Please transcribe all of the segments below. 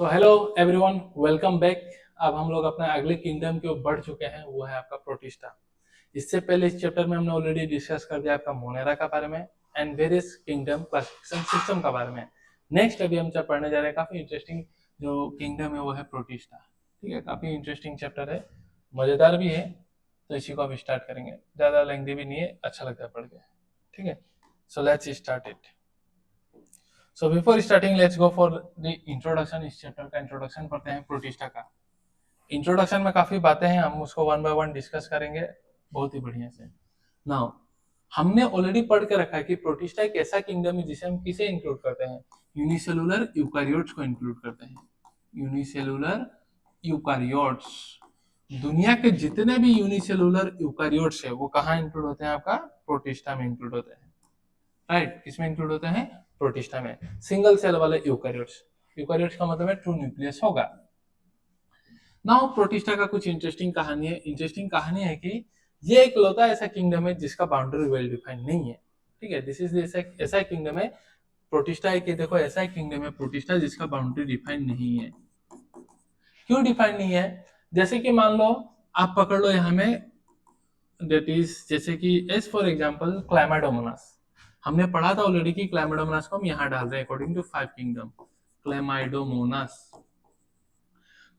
So hello everyone, welcome back. अब हम लोग अपने अगले किंगडम के ऊपर बढ़ चुके हैं, वो है आपका प्रोटिस्टा। इससे पहले इस चैप्टर में हमने ऑलरेडी डिस्कस कर दिया आपका मोनेरा का बारे में and various kingdom classification system का बारे में। नेक्स्ट अभी हम जब पढ़ने जा रहे हैं, काफी इंटरेस्टिंग जो किंगडम है वो है प्रोटिस्टा। ठीक है, काफी इंटरेस्टिंग चैप्टर है, मजेदार भी है। तो इसी को अब स्टार्ट करेंगे, ज्यादा लेंथी भी नहीं है, अच्छा लगता है पढ़ के। ठीक है, so let's start it. So before starting let's go for the introduction. इस चैप्टर का इंट्रोडक्शन पढ़ते हैं प्रोटिस्टा का। इंट्रोडक्शन में काफी बातें हैं, हम उसको वन बाय वन डिस्कस करेंगे बहुत ही बढ़िया से। नाउ हमने ऑलरेडी पढ़ के रखा है कि प्रोटिस्टा एक ऐसा किंगडम है जिसे हम किसे इंक्लूड करते हैं, यूनिसेलुलर यूकारियोट्स को इंक्लूड करते हैं। यूनिसेलुलर यूकारियोट्स, दुनिया के जितने भी यूनिसेलुलर यूकारियोट्स है वो कहाँ इंक्लूड होते हैं, आपका प्रोटिस्टा में इंक्लूड होते हैं। राइट, किसमें इंक्लूड होते हैं, प्रोटिस्टा में। सिंगल सेल वाले यूकारियोट्स, यूकारियोट्स का मतलब है ट्रू न्यूक्लियस होगा। नाउ प्रोटिस्टा का कुछ इंटरेस्टिंग कहानी है। इंटरेस्टिंग कहानी है कि ये एक लौता ऐसा किंगडम है जिसका बाउंड्री वेल डिफाइंड नहीं है। ठीक है, दिस इज ऐसा किंगडम है प्रोटिस्टा है कि देखो ऐसा किंगडम है प्रोटिस्टा जिसका बाउंड्री डिफाइंड नहीं है। क्यों डिफाइंड नहीं है? जैसे कि मान लो आप पकड़ लो यहाँ में, दैट इज जैसे कि एज फॉर एग्जांपल क्लाइमाडोमोनास। हमने पढ़ा था ऑलरेडी कि क्लाइमाडोमोनास को हम यहाँ डाल रहे हैं अकॉर्डिंग टू 5 किंगडम, क्लाइमाइडोमोनास।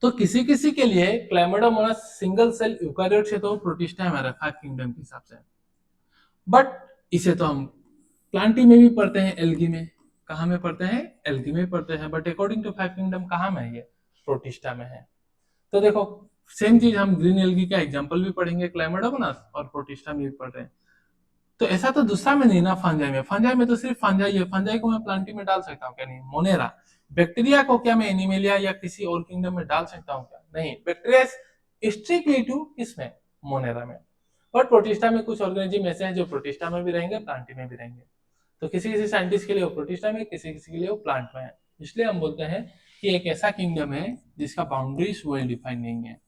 तो किसी किसी के लिए क्लाइमाडोमोनास सिंगल सेल यूकारियोट है तो प्रोटिस्टा है हमारा 5 किंगडम के हिसाब से। बट इसे तो हम प्लांटी में भी पढ़ते हैं, एल्गी में। कहाँ में पढ़ते हैं, एल्गी में पढ़ते हैं। बट अकॉर्डिंग टू 5 किंगडम कहाँ में है, ये प्रोटिस्टा में है। तो देखो सेम चीज हम ग्रीन एल्गी का एग्जांपल भी पढ़ेंगे, क्लाइमाडोमोनास और प्रोटिस्टा में भी पढ़ रहे हैं। तो ऐसा तो दूसरा में नहीं ना, फंजाई में। फंजाई में तो सिर्फ फंजाई है, फंजाई को मैं प्लांटी में डाल सकता हूँ क्या? नहीं। मोनेरा, बैक्टीरिया को क्या मैं एनिमेलिया या किसी और किंगडम में डाल सकता हूँ क्या? नहीं। बैक्टीरिया स्ट्रिक्टली टू किसमें, मोनेरा में। और प्रोटिस्टा में कुछ ऑर्गेनिज्म ऐसे हैं जो प्रोटिस्टा में भी रहेंगे, प्लांटी में भी रहेंगे। तो किसी किसी साइंटिस्ट के लिए वो प्रोटिस्टा में, किसी किसी के लिए वो प्लांट में है। इसलिए हम बोलते हैं कि एक ऐसा किंगडम है जिसका बाउंड्रीज वेल डिफाइंड नहीं है।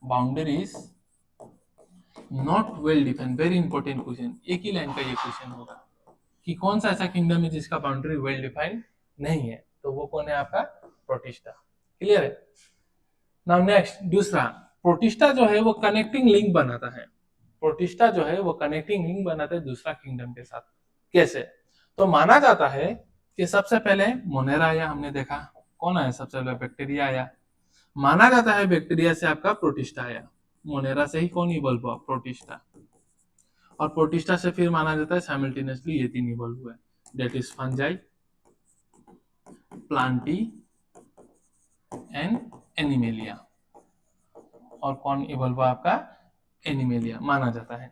Boundaries not well defined, very important question, एक ही लाइन का ये क्वेश्चन होगा कि कौन सा ऐसा किंगडम है जिसका बाउंड्री वेल डिफाइंड नहीं है। तो वो कौन है, आपका प्रोटिस्टा। क्लियर है? नाउ नेक्स्ट, दूसरा, प्रोटिस्टा जो है वो कनेक्टिंग लिंक बनाता है। प्रोटिस्टा जो है वो कनेक्टिंग लिंक बनाता है दूसरा किंगडम के साथ। कैसे? तो माना जाता है कि सबसे पहले मोनेरा आया, हमने देखा। कौन आया सबसे पहले? बैक्टीरिया आया। माना जाता है बैक्टीरिया से आपका प्रोटिस्टा आया। मोनेरा से ही कौन इवॉल्व हुआ, प्रोटिस्टा। और प्रोटिस्टा से फिर माना जाता है साइमल्टेनियसली ये तीन इवॉल्व हुए, that is fungi, Plantae and animalia. और कौन इवॉल्व हुआ, आपका एनिमेलिया माना जाता है।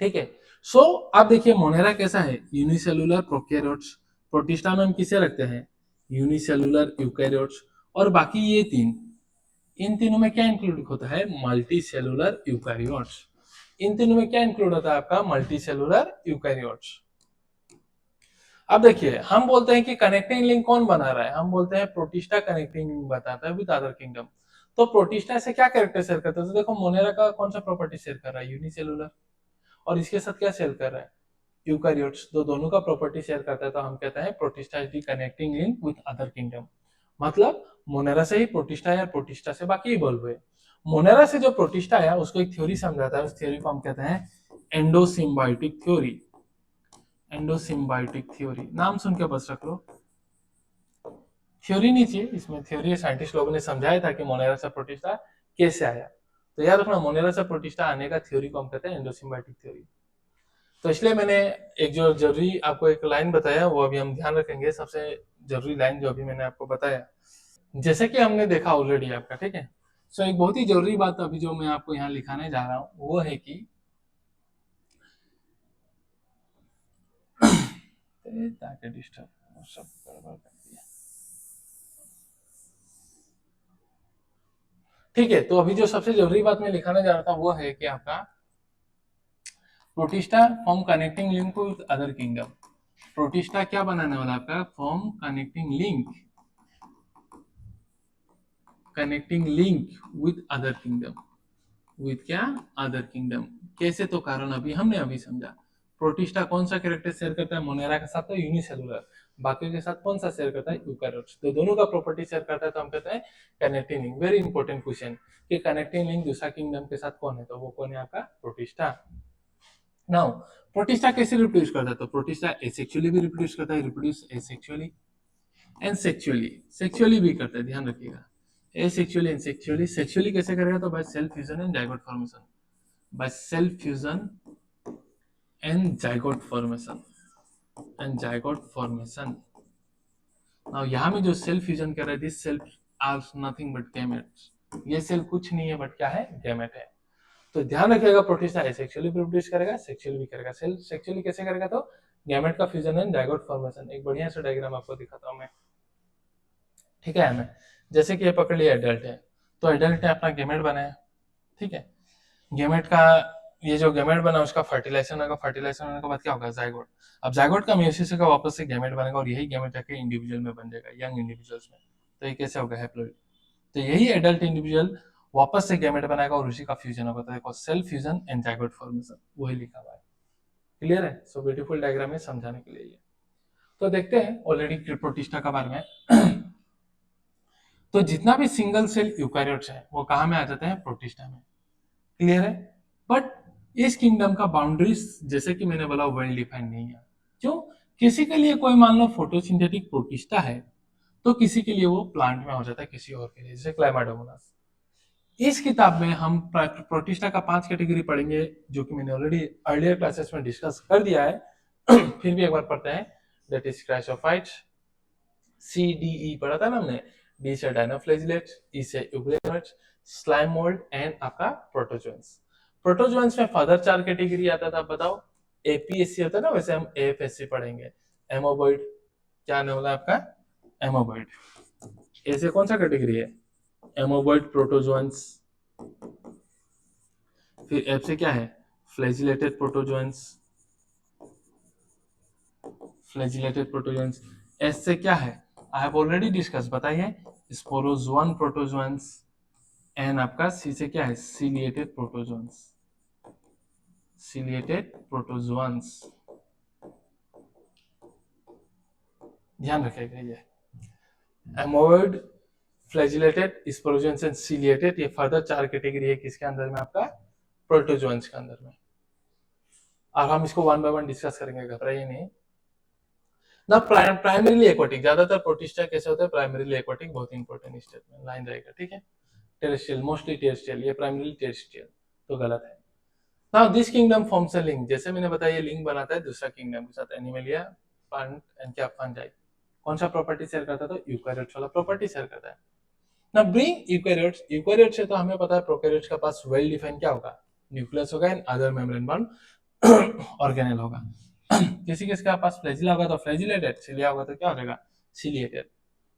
ठीक है, सो अब देखिए मोनेरा कैसा है, यूनिसेलुलर प्रोकैरियोट्स। प्रोटिस्टा में हम किसे रखते हैं, यूनिसेलुलर यूकैरियोट्स। और बाकी ये तीन, इन तीनों में क्या इंक्लूड होता है, मल्टी सेलुलर यूकैरियोट्स। इन तीनों में क्या इंक्लूड होता है, आपका मल्टी सेलुलर यूकैरियोट्स। अब देखिए हम बोलते हैं कि कनेक्टिंग लिंक कौन बना रहा है, हम बोलते हैं प्रोटिस्टा कनेक्टिंग लिंक बताता है विद अदर किंगडम। तो प्रोटिस्टा से क्या कैरेक्टर शेयर करता है, तो देखो मोनेरा का कौन सा प्रॉपर्टी शेयर कर रहा है, यूनिसेलुलर। और इसके साथ क्या शेयर कर रहा है, यूकैरियोट्स। तो दोनों का प्रॉपर्टी शेयर करता है, तो हम कहते हैं protista is the connecting link with other kingdom. मतलब मोनेरा से ही प्रोटिस्टा है, प्रोटिस्टा से बाकी इवॉल्व हुए। मोनेरा से जो प्रोटिस्टा आया उसको एक थ्योरी समझाता है, उस थ्योरी को हम कहते हैं एंडोसिम्बायोटिक थ्योरी। एंडोसिम्बायोटिक थ्योरी नाम सुन के बस रख लो, थ्योरी नहीं चाहिए इसमें। थ्योरी साइंटिस्ट लोगों ने समझाया था कि मोनेरा से प्रोटिस्टा कैसे आया। तो याद रखना, मोनेरा से प्रोटिस्टा आने का थ्योरी को हम कहते हैं एंडोसिम्बायोटिक थ्योरी। तो इसलिए मैंने एक जो जरूरी आपको एक लाइन बताया वो अभी हम ध्यान रखेंगे, सबसे जरूरी लाइन जो अभी मैंने आपको बताया, जैसे कि हमने देखा ऑलरेडी आपका। ठीक है, सो एक बहुत ही जरूरी बात अभी जो मैं आपको यहाँ लिखाने जा रहा हूँ वो है कि ताकि डिस्टर्ब सब गड़बड़ कर दिया। ठीक है, तो अभी जो सबसे जरूरी बात मैं लिखाने जा रहा था वो है कि आपका protista form connecting link with other kingdom. Protista क्या बनाने वाला आपका, form connecting link, connecting link with other kingdom. With क्या, अदर किंगडम। कैसे, तो कारण अभी हमने अभी समझा। प्रोटिस्टा कौन सा कैरेक्टर शेयर करता है मोनेरा के साथ, तो यूनिसेलुलर। बाकी के साथ कौन सा शेयर करता है, यूकैरियोट्स। तो दोनों का प्रॉपर्टी शेयर करता है, तो हम कहते हैं connecting link. Very important question कि कनेक्टिंग लिंक दूसरा किंगडम के साथ कौन है, तो वो कौन है आपका प्रोटिस्टा। नाउ प्रोटिस्टा कैसे रिप्रोड्यूस करता है, तो प्रोटिस्टा एसेक्सुअली भी रिप्रोड्यूस करता है, reproduce asexually and sexually, sexually भी करता है, ध्यान रखिएगा। एसेक्सुअली एंड सेक्सुअली, सेक्सुअली कैसे करेगा, तो by self fusion and zygote formation, by self fusion and zygote formation, and zygote formation. Now यहाँ में जो सेल्फ फ्यूजन कर रहा है, this self are nothing but gametes, ये सेल कुछ नहीं है बट क्या है, गैमेट है। तो ध्यान रखिएगा, प्रोटिस्टा एसेक्सुअली प्रोड्यूस करेगा, सेक्सुअली भी करेगा। सेल सेक्सुअली कैसे करेगा, तो गैमेट का फ्यूजन एंड जाइगोट फॉर्मेशन। एक बढ़िया सा डायग्राम आपको दिखाता हूं मैं, ठीक है। हमें जैसे कि ये पकड़ लिया एडल्ट है, तो एडल्ट ने अपना गैमेट बनाया, ठीक है। गैमेट का ये जो गैमेट बना उसका फर्टिलाइजेशन होगा, फर्टिलाइजेशन होने के बाद क्या होगा, जाइगोट। अब जाइगोट का मेयोसिस का वापस से गैमेट बनेगा और यही गैमेट जाके इंडिविजुअल में बन जाएगा, यंग इंडिविजुअल्स में। तो ये कैसे होगा, हैप्लॉइड। तो यही एडल्ट इंडिविजुअल वापस से गैमेट बनाएगा और उसी का फ्यूजन होगा, तो देखो self fusion and zygote formation, वही लिखा हुआ है। क्लियर है। सो ब्यूटीफुल डायग्राम है समझाने के लिए ये। तो देखते हैं ऑलरेडी प्रोटिस्टा का बारे में। तो जितना भी सिंगल सेल यूकैरियोट्स है वो कहाँ में आ जाते हैं, प्रोटिस्टा में। क्लियर है। बट इस किंगडम का बाउंड्रीज जैसे कि मैंने बोला वेल डिफाइंड नहीं है। क्यों, किसी के लिए कोई मान लो फोटोसिंथेटिक प्रोटिस्टा है, तो किसी के लिए वो प्लांट में हो जाता है, किसी और के लिए जैसे क्लाइमाडोमोनास। इस किताब में हम प्रोटिस्टा का 5 कैटेगरी पढ़ेंगे, जो कि मैंने ऑलरेडी अर्लियर क्लासेस में डिस्कस कर दिया है। फिर भी एक बार पढ़ते हैं। That is chrysophytes, C D E पढ़ा था ना हमने। डी से डायनोफ्लेजिलेट्स, ई से यूग्लेनोइड्स, स्लाइम मोल्ड एंड आपका प्रोटोजोन्स। प्रोटोजोन्स में फर्दर 4 कैटेगरी आता था, बताओ। एपीएससी होता है ना, वैसे हम एएफएससी पढ़ेंगे। एमोबॉइड, क्या नाम होगा आपका, एमोबॉइड। ऐसे कौन सा कैटेगरी है, एमोबॉइड प्रोटोजोन्स। फिर एफ से क्या है, flagellated protozoans, flagellated protozoans. S से क्या है, आई हैव ऑलरेडी डिस्कस, बताइए, स्पोरोजोन प्रोटोजोन्स। एन आपका सी से क्या है, सीलिएटेड प्रोटोजोन्स, सीलिएटेड प्रोटोजोन्स। ध्यान रखिएगा, ये एमोइड, फ्लैजिलेटेड, स्पोरोजोन्स एंड सीलिएटेड, ये फर्दर 4 कैटेगरी है किसके अंदर में, आपका प्रोटोजोन्स के अंदर में। और हम इसको 1 बाय 1 डिस्कस करेंगे, घबराइए नहीं ना। प्राइमरीली एक्वाटिक, ज्यादातर प्रोटिस्टा कैसे होते हैं, प्राइमरीली एक्वाटिक, बहुत इंपॉर्टेंट स्टेटमेंट लाइन रहेगा, ठीक है। टेरेस्ट्रियल, मोस्टली टेरेस्ट्रियल, ये प्राइमरीली टेरेस्ट्रियल, तो गलत है। Now this kingdom forms a link, जैसे मैंने बताया ये लिंक बनाता है दूसरा किंगडम के साथ, एनिमलिया, प्लांट एंड क्या, फंजाई। कौन सा प्रॉपर्टी शेयर करता है, तो यूकैरियोट्स वाला प्रॉपर्टी शेयर करता है। नाउ ब्रिंग यूकैरियोट्स, यूकैरियोट्स से तो हमें पता है प्रोकैरियोट्स के पास वेल डिफाइंड क्या होगा, न्यूक्लियस होगा and other membrane bound organelle होगा। किसी किसी के पास फ्लैजिला होगा तो फ्लैजिलेटेड, सिलिया होगा तो क्या हो जाएगा, सिलिएटेड।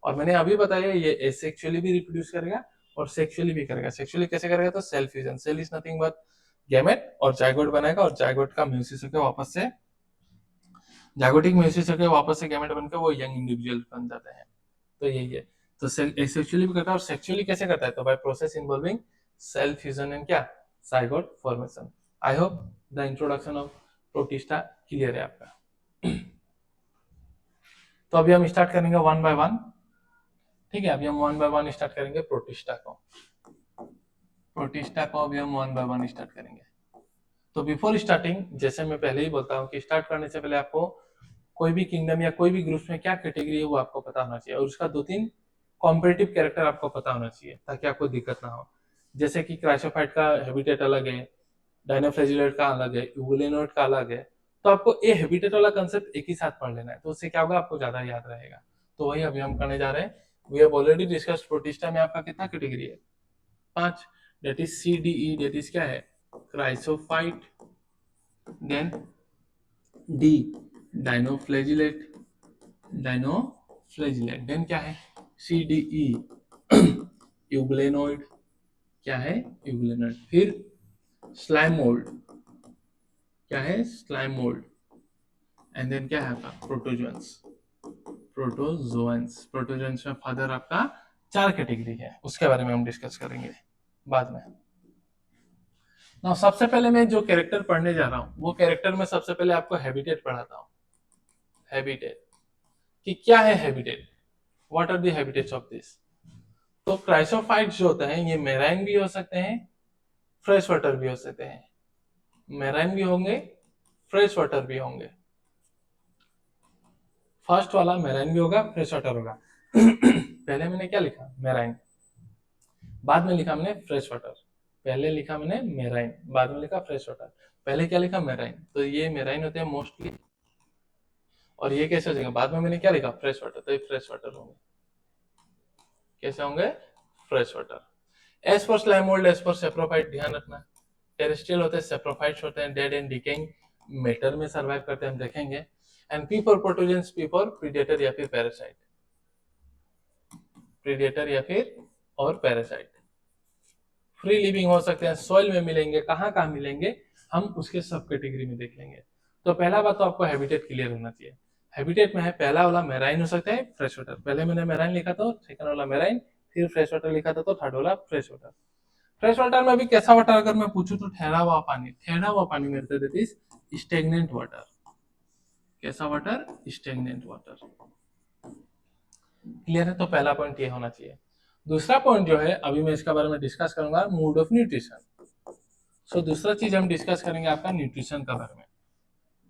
और मैंने अभी बताया ये एसेक्सुअली भी रिप्रोड्यूस करेगा और सेक्सुअली भी करेगा। सेक्सुअली कैसे करेगा, तो cell fusion, cell is nothing but gamete, और जाइगोट बनाएगा और जाइगोट का म्यूसिस होकर वापस से, जाइगोटिक म्यूसिस होकर वापस से गैमेट बनकर वो यंग इंडिविजुअल बन जाते हैं। तो यही है। तो एसेक्सुअली भी करता है और सेक्सुअली कैसे करता है, तो by process involving cell fusion and क्या, zygote formation. I hope the introduction of protista clear है आपका। तो अभी हम स्टार्ट करेंगे 1 बाय 1, ठीक है। अभी हम 1 बाय 1 स्टार्ट करेंगे प्रोटिस्टा को। प्रोटिस्टा को अभी हम 1 बाय 1 स्टार्ट करेंगे। तो बिफोर स्टार्टिंग, जैसे मैं पहले ही बोलता हूँ कि स्टार्ट करने से पहले आपको कोई भी किंगडम या कोई भी ग्रुप में क्या कैटेगरी है वो आपको पता होना चाहिए, और उसका 2-3 कॉम्पिटिटिव कैरेक्टर आपको पता होना चाहिए ताकि आपको दिक्कत ना हो। जैसे कि क्राइसोफाइट का हैबिटेट अलग है, डायनोफ्लैजिलेट का अलग है, यूगुलेनोइड का अलग है। तो आपको ये हैबिटेट वाला कंसेप्ट एक ही साथ पढ़ लेना है, तो उससे क्या होगा, आपको ज्यादा याद रहेगा। तो वही अभी हम करने जा रहे हैं। We have already discussed protista में आपका कितना कैटेगरी है, 5। That is C D E, that is क्या है, chrysophyte. Then D, dinoflagellate, dinoflagellate. Then क्या है, सी डी ई, यूग्लेनोइड, क्या है, यूग्लेनोइड। फिर स्लाइम मोल्ड, क्या है, स्लाइम मोल्ड। एंड देन क्या है आपका, प्रोटोजोन्स, प्रोटोजोन्स। प्रोटोजोन्स में फर्दर आपका 4 कैटेगरी है, उसके बारे में हम डिस्कस करेंगे बाद में। ना सबसे पहले मैं जो कैरेक्टर पढ़ने जा रहा हूँ वो कैरेक्टर में सबसे पहले आपको हैबिटेट पढ़ाता हूँ। हैबिटेट कि क्या है habitat, what are the habitats of this. तो क्राइसोफाइट्स जो होते हैं ये मेराइन भी हो सकते हैं, फ्रेश वाटर भी हो सकते हैं। मेराइन भी होंगे, फ्रेश वाटर भी होंगे। फर्स्ट वाला मेराइन भी होगा, फ्रेश वाटर होगा। पहले मैंने क्या लिखा, मेराइन, बाद में लिखा मैंने फ्रेश वाटर। पहले लिखा मैंने मेराइन, बाद में लिखा फ्रेश वाटर। पहले क्या लिखा, मेराइन, तो ये मेराइन होते हैं मोस्टली। और ये कैसे हो जाएगा, बाद में मैंने क्या लिखा, फ्रेश वाटर, तो ये फ्रेश वाटर होंगे। कैसे होंगे, fresh water. S for slime mould, S for saprophyte, ध्यान रखना। टेरेस्ट्रियल होते हैं, सेप्रोफाइट्स होते हैं डेड एंड डिकेइंग मैटर में सर्वाइव करते हैं, हम देखेंगे। And P for protozoans, P for predator या फिर पैरासाइट, प्रीडेटर या फिर और पैरासाइट। फ्री लिविंग हो सकते हैं, सॉइल में मिलेंगे, कहाँ कहाँ मिलेंगे हम उसके सब कैटेगरी में देख लेंगे। तो पहला बात तो आपको हैबिटेट क्लियर होना चाहिए। हैबिटेट में है, पहला वाला मेराइन हो सकता है, फ्रेश वाटर। पहले मैंने मेराइन लिखा था, सेकंड वाला मेराइन, फिर फ्रेश वाटर लिखा था, तो थर्ड वाला फ्रेश वाटर। फ्रेश वाटर में भी कैसा वाटर अगर मैं पूछूं तो ठहरा हुआ पानी, ठहरा हुआ पानी मेरे को देती स्टेगनेंट वाटर। कैसा वाटर, स्टेगनेंट वाटर। क्लियर है, तो पहला पॉइंट ये होना चाहिए। दूसरा पॉइंट जो है अभी मैं इसके बारे में डिस्कस करूंगा, मूड ऑफ न्यूट्रिशन। सो दूसरा चीज हम डिस्कस करेंगे आपका न्यूट्रिशन के बारे में।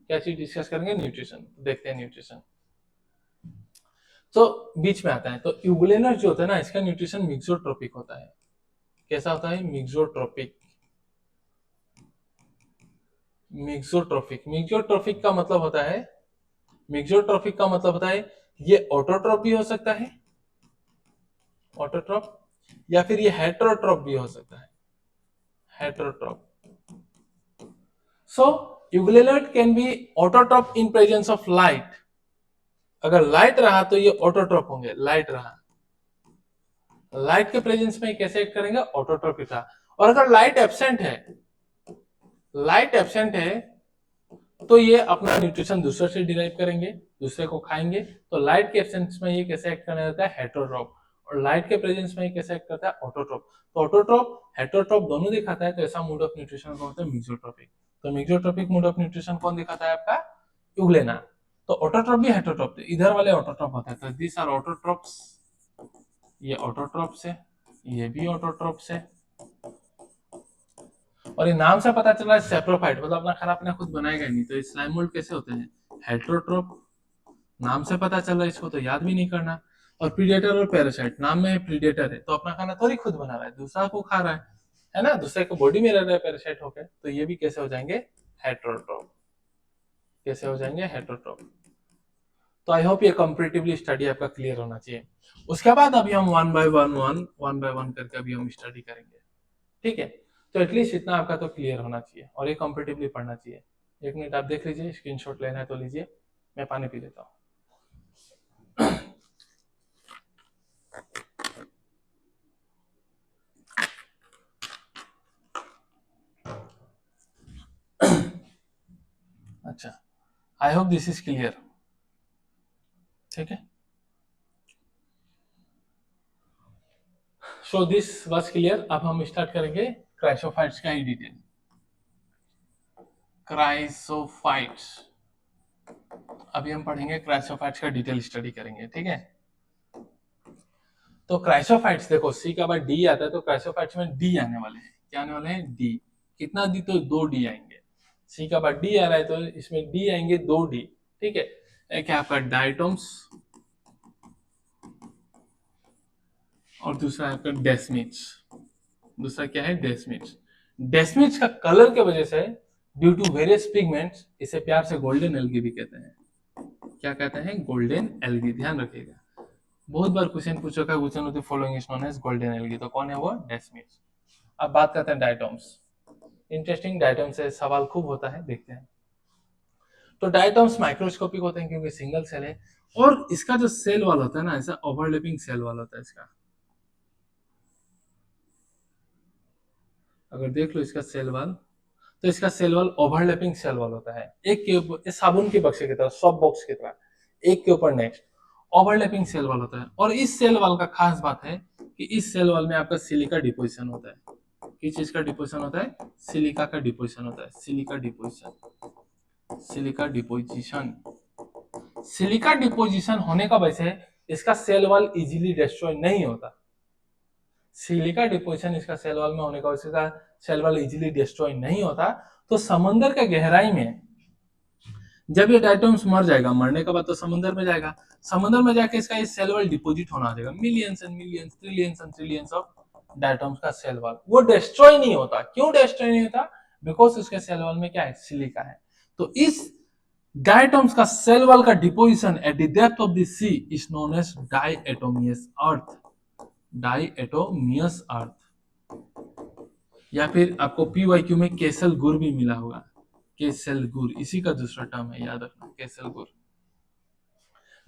क्या चीज डिस्कस करेंगे, न्यूट्रिशन। देखते हैं न्यूट्रिशन। तो बीच में आता है, तो यूग्लेनर जो होता है ना, इसका न्यूट्रिशन मिक्सोट्रोपिक होता है। कैसा होता है, मिक्सोट्रोपिक। मिक्सोट्रोपिक, मिक्सोट्रोपिक का मतलब होता है, मिक्सोट्रोपिक का मतलब होता है ये ऑटोट्रोप भी हो सकता है, ऑटोट्रोप, या फिर ये हेटेरोट्रोप भी हो सकता है, heterotroph. So euglenoid can be autotroph in presence of light. अगर लाइट रहा तो ये ऑटोट्रोप होंगे, लाइट रहा, लाइट के प्रेजेंस में कैसे एक्ट करेंगे, ऑटोट्रोप था। और अगर लाइट एब्सेंट है, लाइट एब्सेंट है, तो ये अपना न्यूट्रिशन दूसरे से डिराइव करेंगे, दूसरे को खाएंगे। तो लाइट के एब्सेंस में ये कैसे एक्ट करने देता है, हेटेरोट्रोप। और लाइट के प्रेजेंस में ये कैसे एक्ट करता है, ऑटोट्रोप। तो ऑटोट्रोप हेटेरोट्रोप दोनों दिखाता है, तो ऐसा मोड ऑफ न्यूट्रिशन कौन होता है, मिक्सोट्रोपिक। तो मिक्सोट्रोपिक मोड ऑफ न्यूट्रिशन कौन दिखाता है, आपका यूग्लेना। तो ऑटोट्रोप भी हेटेरोट्रोप, तो इधर वाले ऑटोट्रोप होता है, तो दिस आर ऑटोट्रोप्स। ये ऑटोट्रोप्स है, ये भी ऑटोट्रोप्स है। और ये नाम से पता चल रहा है सेप्रोफाइट, मतलब अपना खाना अपना खुद बनाएगा नहीं। तो स्लाइम मोल्ड कैसे होते हैं, हेटेरोट्रोप। नाम से पता चल रहा है, इसको तो याद भी नहीं करना। और प्रीडेटर और पैरासाइट, नाम में प्रीडेटर है तो अपना खाना थोड़ी खुद बना रहा है, दूसरा को खा रहा है ना, दूसरे को बॉडी में रह रहा है पैरासाइट होकर। तो ये भी कैसे हो जाएंगे, हेटेरोट्रोप। कैसे हो जाएंगे, हेटेरोट्रोप। तो आई होप ये कंपैरेटिवली स्टडी आपका क्लियर होना चाहिए। उसके बाद अभी हम वन बाय वन करके अभी हम स्टडी करेंगे, ठीक है। तो एटलीस्ट इतना आपका तो क्लियर होना चाहिए, और ये कंपेटिवली पढ़ना चाहिए। एक मिनट आप देख लीजिए, स्क्रीनशॉट लेना है तो लीजिए, मैं पानी पी लेता हूँ। अच्छा, आई होप दिस इज क्लियर, ठीक है। So this was clear. अब हम स्टार्ट करेंगे क्राइसोफाइट्स का ही डिटेल। क्राइसोफाइट्स, अभी हम पढ़ेंगे क्राइसोफाइट्स का डिटेल स्टडी करेंगे, ठीक है। तो क्राइसोफाइट्स देखो, सी का बाद डी आता है, तो क्राइसोफाइट्स में डी आने वाले हैं। क्या आने वाले हैं, डी। कितना डी, तो दो डी आएंगे। सी का बाद डी आ रहा है तो इसमें डी आएंगे, दो डी, ठीक है। एक है आपका डायटोम्स और दूसरा है आपका डेस्मिड्स। दूसरा क्या है, डेस्मिड्स। डेस्मिड्स का कलर के वजह से, ड्यू टू वेरियस पिगमेंट्स, इसे प्यार से गोल्डन एल्गी भी कहते हैं। क्या कहते हैं, गोल्डन एल्गी, ध्यान रखिएगा। बहुत बार क्वेश्चन पूछा, which one of the following is known as golden algae, तो कौन है वो, डेस्मिड्स। अब बात करते हैं डायटोम्स। इंटरेस्टिंग, डायटोम से सवाल खूब होता है, देखते हैं। तो डायटोम्स माइक्रोस्कोपिक होते हैं क्योंकि सिंगल सेल है, और इसका जो सेल वॉल होता है ना, ऐसा ओवरलैपिंग सेल वॉल होता है इसका। अगर देख लो इसका सेल वॉल, तो इसका cell wall overlapping cell wall होता है, एक के ऊपर, साबुन के बक्से की तरह, सॉप बॉक्स की तरह, एक के ऊपर नेक्स्ट ओवरलैपिंग सेल वॉल होता है। और इस सेल वॉल का खास बात है कि इस सेल वॉल में आपका सिलिका डिपोजिशन होता है। किस चीज का डिपोजिशन होता है? सिलिका का डिपोजिशन होता है, silica deposition, silica deposition. Silica deposition होने का वजह से इसका सेल वॉल इजीली डिस्ट्रॉय नहीं होता। सिलिका डिपोजिशन इसका सेल वॉल में होने का वजह से इसका सेल वॉल इजीली डिस्ट्रॉय नहीं होता। तो समंदर के गहराई में जब ये डायटोम्स मर जाएगा, मरने के बाद तो समुद्र में जाएगा, समुद्र में जाके इसका इस सेल वॉल डिपोजिट होना जाएगा, millions and millions, trillions and trillions of diatoms का सेल वॉल, वो डिस्ट्रॉय नहीं होता। क्यों डिस्ट्रॉय नहीं होता? बिकॉज उसके सेल वॉल में क्या है? सिलिका है। तो इस डायटोम्स का सेल वॉल का deposition at the depth of the sea is known as diatomaceous earth, diatomaceous earth. या फिर आपको पीवाईक्यू में केसल गुर भी मिला होगा, केसल गुर इसी का दूसरा टर्म है, याद रखना, केसल गुर।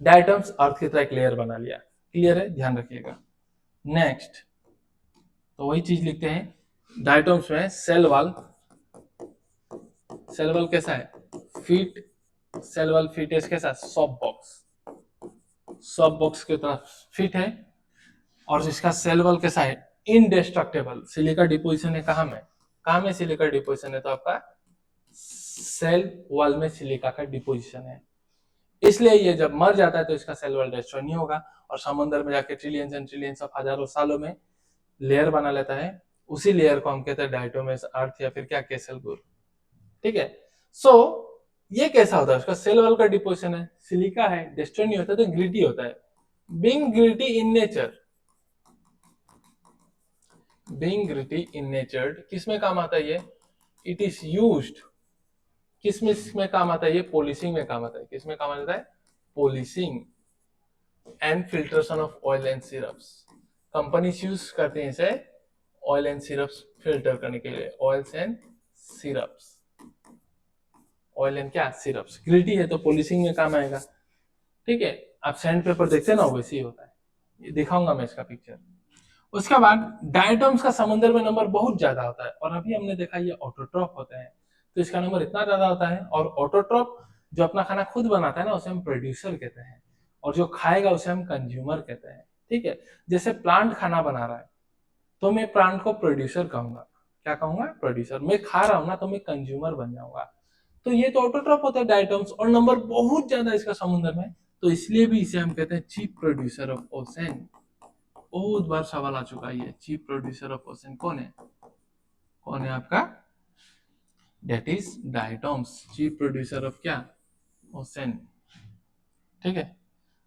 डायटम्स अर्थ की तरह एक लेयर बना लिया, क्लियर है? ध्यान रखिएगा। नेक्स्ट तो वही चीज लिखते हैं डायटम्स में सेल वॉल, सेल वॉल कैसा है? फिट, सेल वॉल फिट है कैसा? सॉफ्ट बॉक्स, सॉफ्ट बॉक्स की तरह फिट है। और इसका सेल वॉल कैसा है? इनडेस्ट्रक्टेबल। सिलिका डिपोजिशन है कहाँ में? कहाँ में सिलिका डिपोजिशन है? तो आपका सेल वॉल में सिलिका का डिपोजिशन है, इसलिए ये जब मर जाता है तो इसका सेल वॉल डिस्ट्रॉय नहीं होगा और समुद्र में जाके ट्रिलियंस एंड ट्रिलियंस ऑफ हजारों सालों में लेयर बना लेता है। उसी लेयर को हम कहते हैं डायटोमस अर्थ या फिर क्या? केसल गुर। ठीक है। सो ये कैसा होता है? उसका सेल वॉल का डिपोजिशन है, सिलिका है, डिस्ट्रॉय नहीं होता तो ग्रिटी होता है। Being gritty in nature, being gritty in nature किस में काम आता है ये? इट इज यूज्ड, किस में काम आता है ये? पॉलिशिंग में काम आता है। किस में काम आता है? Polishing and filtration of oil and syrups. Companies use करते हैं इसे ऑयल एंड सिरप्स फिल्टर करने के लिए, oils and syrups, oil and क्या? सिरप्स। ग्रिटी है तो पॉलिशिंग में काम आएगा। ठीक है, आप सैंड पेपर देखते हैं ना, वैसे ही होता है। ये दिखाऊंगा मैं इसका पिक्चर। उसके बाद डायटोम्स का समुद्र में नंबर बहुत ज्यादा होता है और अभी हमने देखा ये ऑटोट्रॉफ होते हैं, तो इसका नंबर इतना ज्यादा होता है। और ऑटोट्रॉफ जो अपना खाना खुद बनाता है ना, उसे हम प्रोड्यूसर कहते हैं, और जो खाएगा उसे हम कंज्यूमर कहते हैं। ठीक है, जैसे प्लांट खाना बना रहा है तो मैं प्लांट को प्रोड्यूसर कहूंगा। क्या कहूंगा? प्रोड्यूसर। मैं खा रहा हूं ना तो मैं कंज्यूमर बन जाऊंगा। तो ये तो ऑटोट्रॉफ होता है डायटोम्स, और नंबर बहुत ज्यादा इसका समुद्र में, तो इसलिए भी इसे हम कहते हैं चीफ प्रोड्यूसर ऑफ ओशन। बहुत बार सवाल आ चुका है ये, चीफ प्रोड्यूसर ऑफ ओशन कौन है? कौन है आपका? That is diatoms, chief producer of क्या? ओशन। ठीक है,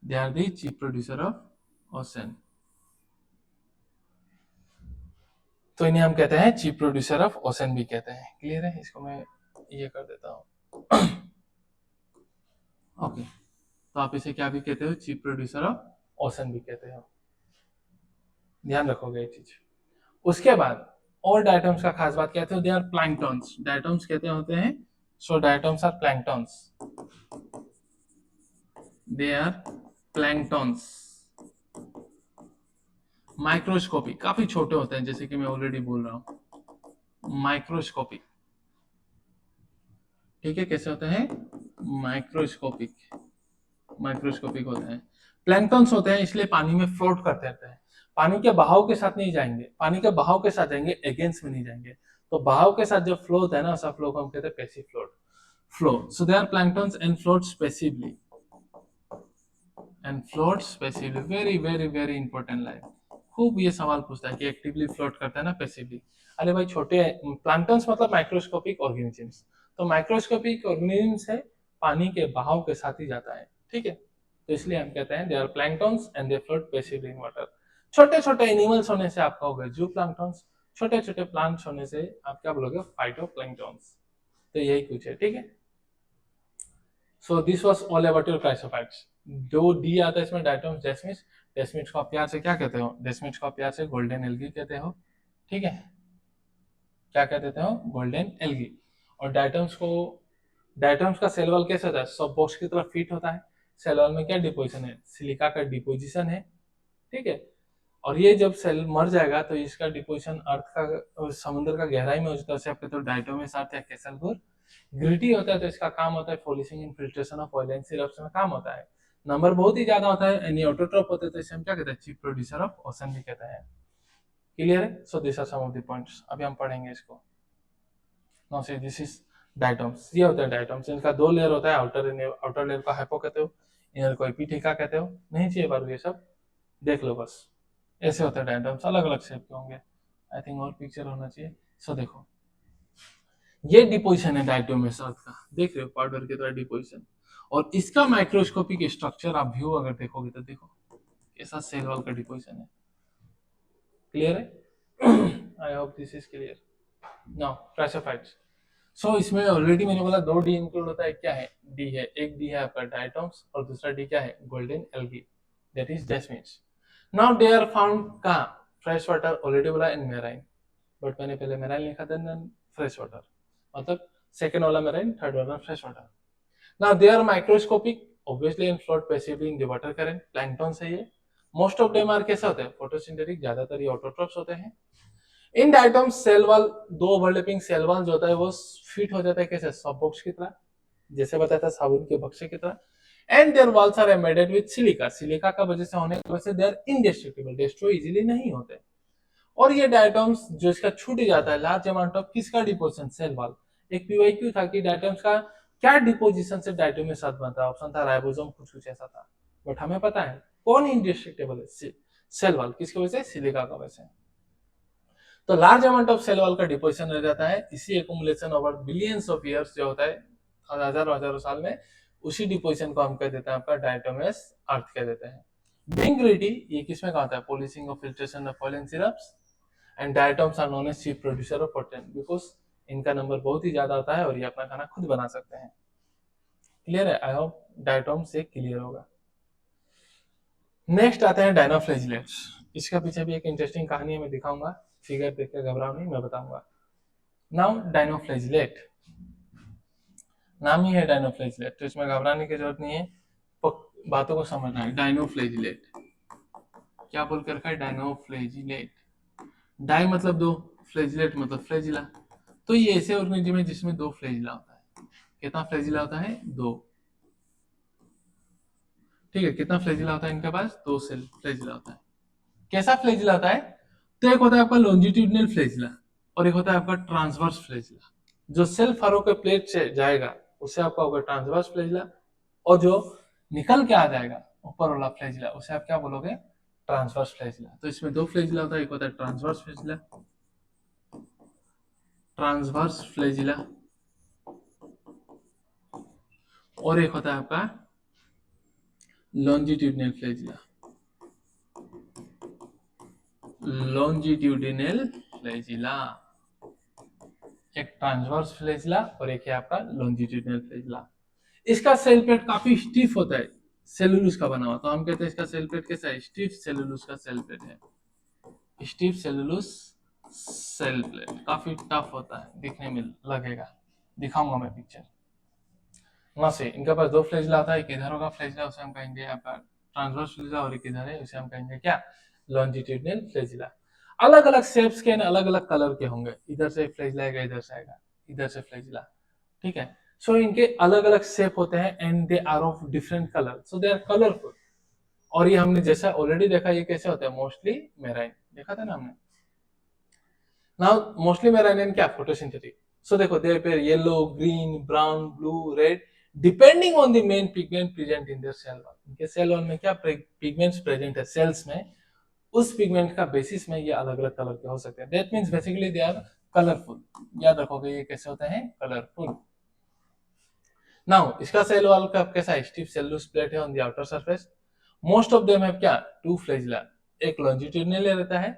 they are the chief producer of ocean. तो इन्हें हम कहते हैं चीफ प्रोड्यूसर ऑफ ओशन भी कहते हैं। क्लियर है? इसको मैं ये कर देता हूं। ओके, तो आप इसे क्या भी कहते हो? चीफ प्रोड्यूसर ऑफ ओशन भी कहते हो। ध्यान रखोगे ये चीज। उसके बाद और डायटम्स का खास बात कहते हैं, दे आर प्लैंक्टन्स। डायटम्स कहते होते हैं, so diatoms are planktons, they are planktons. Microscopic, काफी छोटे होते हैं, जैसे कि मैं ऑलरेडी बोल रहा हूं, माइक्रोस्कोपिक। ठीक है, कैसे होते हैं? माइक्रोस्कोपिक, माइक्रोस्कोपिक होते हैं। प्लैंक्टन्स होते हैं इसलिए पानी में फ्लोट करते रहते हैं, पानी के बहाव के साथ नहीं जाएंगे, पानी के बहाव के साथ जाएंगे, अगेंस्ट में नहीं जाएंगे। तो बहाव के साथ जो फ्लो होता है ना, उस फ्लो को हम कहते हैं passive float, flow. So they are planktons and floats passively, and floats passively. Very very very important line. खूब ये सवाल पूछता है कि एक्टिवली फ्लोट करता है ना पैसिवली। अरे भाई, छोटे प्लैंक्टन्स मतलब माइक्रोस्कोपिक ऑर्गेनिजम्स, तो माइक्रोस्कोपिक ऑर्गेनिजम्स है, पानी के बहाव के साथ ही जाता है। ठीक है, तो इसलिए हम कहते हैं they are planktons and they float passively in water. छोटे छोटे एनिमल्स होने से आप कहोगे जू प्लैंक्टन्स, छोटे छोटे प्लांट्स होने से आप क्या बोलोगे? फाइटोप्लैंक्टन्स। तो यही कुछ है। ठीक है, so this was all about your chrysophytes. जो डी आता है इसमें डायटोम्स, डेस्मिड्स, डेस्मिड्स को आप प्यार से क्या कहते हो? डेस्मिड्स को आप प्यार से गोल्डन एल्गी कहते हो। ठीक है, क्या कह देते हो? Golden algae. और डायटम्स को, डायटम्स का सेल वॉल कैसे होता है? सब बॉक्स की तरफ फिट होता है। सेल वॉल में क्या डिपोजिशन है? सिलिका का डिपोजिशन है। ठीक है, और ये जब सेल मर जाएगा तो इसका डिपोजिशन अर्थ का, समुद्र का गहराई में हो जाता है, उसे आप कहते हो डायटोमस अर्थ या केसल गुर। ग्रिटी होता है तो इसका काम होता है polishing and filtration of oil and syrups में काम होता है। नंबर बहुत ही ज्यादा होता है, यानी ऑटोट्रॉफ होते हैं, तो इसे हम क्या कहते हैं? चीफ प्रोड्यूसर ऑफ ओशन भी कहते हैं। क्लियर है? So this are some of the points, अभी हम पढ़ेंगे इसको। Now see this is diatoms, ये होता है डायटम्स। इनका दो लेयर होता है, आउटर लेयर को हाइपो कहते हो, इनर को एपिथेका कहते हो। नहीं चाहिए बार ये सब, देख लो बस। ऐसे होते हैं डायटम्स, अलग अलग शेप के होंगे। आई थिंक और पिक्चर होना चाहिए। सो देखो, ये डिपोजिशन है डायटोमस अर्थ का, देख रहे हो पाउडर की तरह डिपोजिशन। और इसका माइक्रोस्कोपिक स्ट्रक्चर आप व्यू अगर देखोगे तो देखो कैसा सेल वॉल का डिपोजिशन है। क्लियर है? I hope this is clear. Now chrysophytes. So इसमें ऑलरेडी मैंने बोला दो डी इंक्लूड होता है, क्या है? डी है। एक डी है आपका डायटम्स और दूसरा डी क्या है? Golden algae, that is desmids. Now they are found कहाँ? फ्रेश वाटर, ऑलरेडी बोला इन मेराइन, बट मैंने पहले मेराइन लिखा था, देन फ्रेश वाटर, मतलब सेकेंड वाला मेराइन, थर्ड वाला fresh water. Now they are microscopic, obviously in float passively in the water current, plankton से ये। मोस्ट ऑफ देम आर कैसे होते हैं? फोटोसिंथेटिक, ज्यादातर ये ऑटोट्रॉफ्स होते हैं। इन डायटम्स सेल वॉल, दो ओवरलैपिंग सेल वॉल जो होता है वो फिट हो जाता है कैसे? सब बॉक्स की तरह, जैसे बताया था साबुन के बक्से की तरह। And their walls are embedded with silica, silica का वजह से होने की वजह से they are indestructible, destroy easily नहीं होते। और ये डायटम्स जो इसका छूट जाता है लार्ज अमाउंट ऑफ किसका डिपोजिशन? Cell wall. एक पीवाईक्यू था कि डायटम्स का क्या डिपोजिशन से डायटम में साथ बनता है? ऑप्शन था राइबोसोम, कुछ ऐसा था, बट हमें पता है कौन इनडिस्ट्रक्टिबल है? Cell wall. किसकी वजह से? सिलिका का वजह से। तो large amount of cell wall का डिपोजिशन रह जाता है, इसी accumulation over billions of years जो होता है हजारों हजारों साल में, उसी डिपोजिशन को हम कह देते हैं आपका डायटोमस अर्थ कह देते हैं। बीइंग ग्रेडी, ये किसमें कहा होता है? पॉलिशिंग और filtration of oil and syrups. And diatoms are known as chief producer of protein, because इनका नंबर बहुत ही ज्यादा होता है और ये अपना खाना खुद बना सकते हैं। क्लियर है? आई होप डायटम्स से क्लियर होगा। नेक्स्ट आते हैं डायनोफ्लैजिलेट्स। इसके पीछे भी एक इंटरेस्टिंग कहानी है, मैं दिखाऊंगा, फिगर देख के घबराओ नहीं, मैं बताऊंगा। नाउ डायनोफ्लैजिलेट, नाम ही है डायनोफ्लैजिलेट, तो इसमें घबराने की जरूरत नहीं है, बातों को समझना है। डायनोफ्लैजिलेट क्या बोल कर रखा है? डायनोफ्लैजिलेट। डाई मतलब दो, फ्लैजिलेट मतलब फ्लैजिला। तो ये ऐसे ऑर्गेनिज्म है जिसमें दो फ्लैजिला होता है। कितना फ्लैजिला होता है? दो। ठीक है, कितना फ्लैजिला होता है इनके पास? दो सेल फ्लैजिला होता है। कैसा फ्लैजिला होता है? तो एक होता है आपका लॉन्जिट्यूडिनल फ्लैजिला और एक होता है आपका ट्रांसवर्स फ्लैजिला। जो सेल फरो के प्लेट से जाएगा उसे आपका होगा ट्रांसवर्स फ्लैजिला, और जो निकल के आ जाएगा ऊपर वाला फ्लैजिला उसे आप क्या बोलोगे? Transverse flagella. तो इसमें दो फ्लैजिला होता है, एक होता है ट्रांसवर्स फ्लैजिला, ट्रांसवर्स फ्लैजिला, और एक होता है आपका लॉन्जिट्यूडिनल फ्लैजिला, लॉन्जिट्यूडिनल फ्लैजिला। एक ट्रांसवर्स फ्लैजिला और एक है आपका लॉन्जिट्यूडिनल फ्लैजिला। इसका सेल प्लेट काफी स्टिफ होता है, सेलुलोज का बना हुआ, तो हम कहते हैं इसका सेल प्लेट कैसा है? स्टिफ सेलुलोज का सेल प्लेट है, स्टिफ सेलुलोज सेल प्लेट, काफी टफ होता है, दिखने में लगेगा, दिखाऊंगा मैं पिक्चर। वहां से इनके पास दो फ्लैजिला आता है, एक इधर होगा फ्लैजिला, उसे हम कहेंगे आपका ट्रांसवर्स फ्लैजिला, और एक इधर है, उसे हम कहेंगे क्या? Longitudinal flagella. अलग अलग शेप्स के, अलग अलग कलर के होंगे, इधर से फ्लैजिला आएगा, इधर से आएगा, इधर से फ्लैजिला। ठीक है, सो इनके अलग अलग शेप होते हैं and they are of different colour, so they are colourful. और ये हमने जैसा ऑलरेडी देखा, ये कैसे होता है? मोस्टली मेराइन, देखा था ना हमने। नाउ मोस्टली मेराइन क्या? फोटोसिंथेटिक। सो देखो, they appear yellow, green, brown, blue, red, depending on the main pigment present in their cell wall. इनके सेल वॉल में क्या पिगमेंट्स प्रेजेंट है सेल्स में, उस पिगमेंट का बेसिस में ये अलग अलग कलर के हो सकते हैं। That means basically they are colourful. याद रखोगे ये कैसे होते हैं? कलरफुल। नाउ इसका सेल वॉल का कैसा है? स्टिफ सेलुलोज प्लेट है on the outer surface. Most of them have क्या? टू फ्लैजिला, एक लॉन्जिट्यूडिनली रहता है,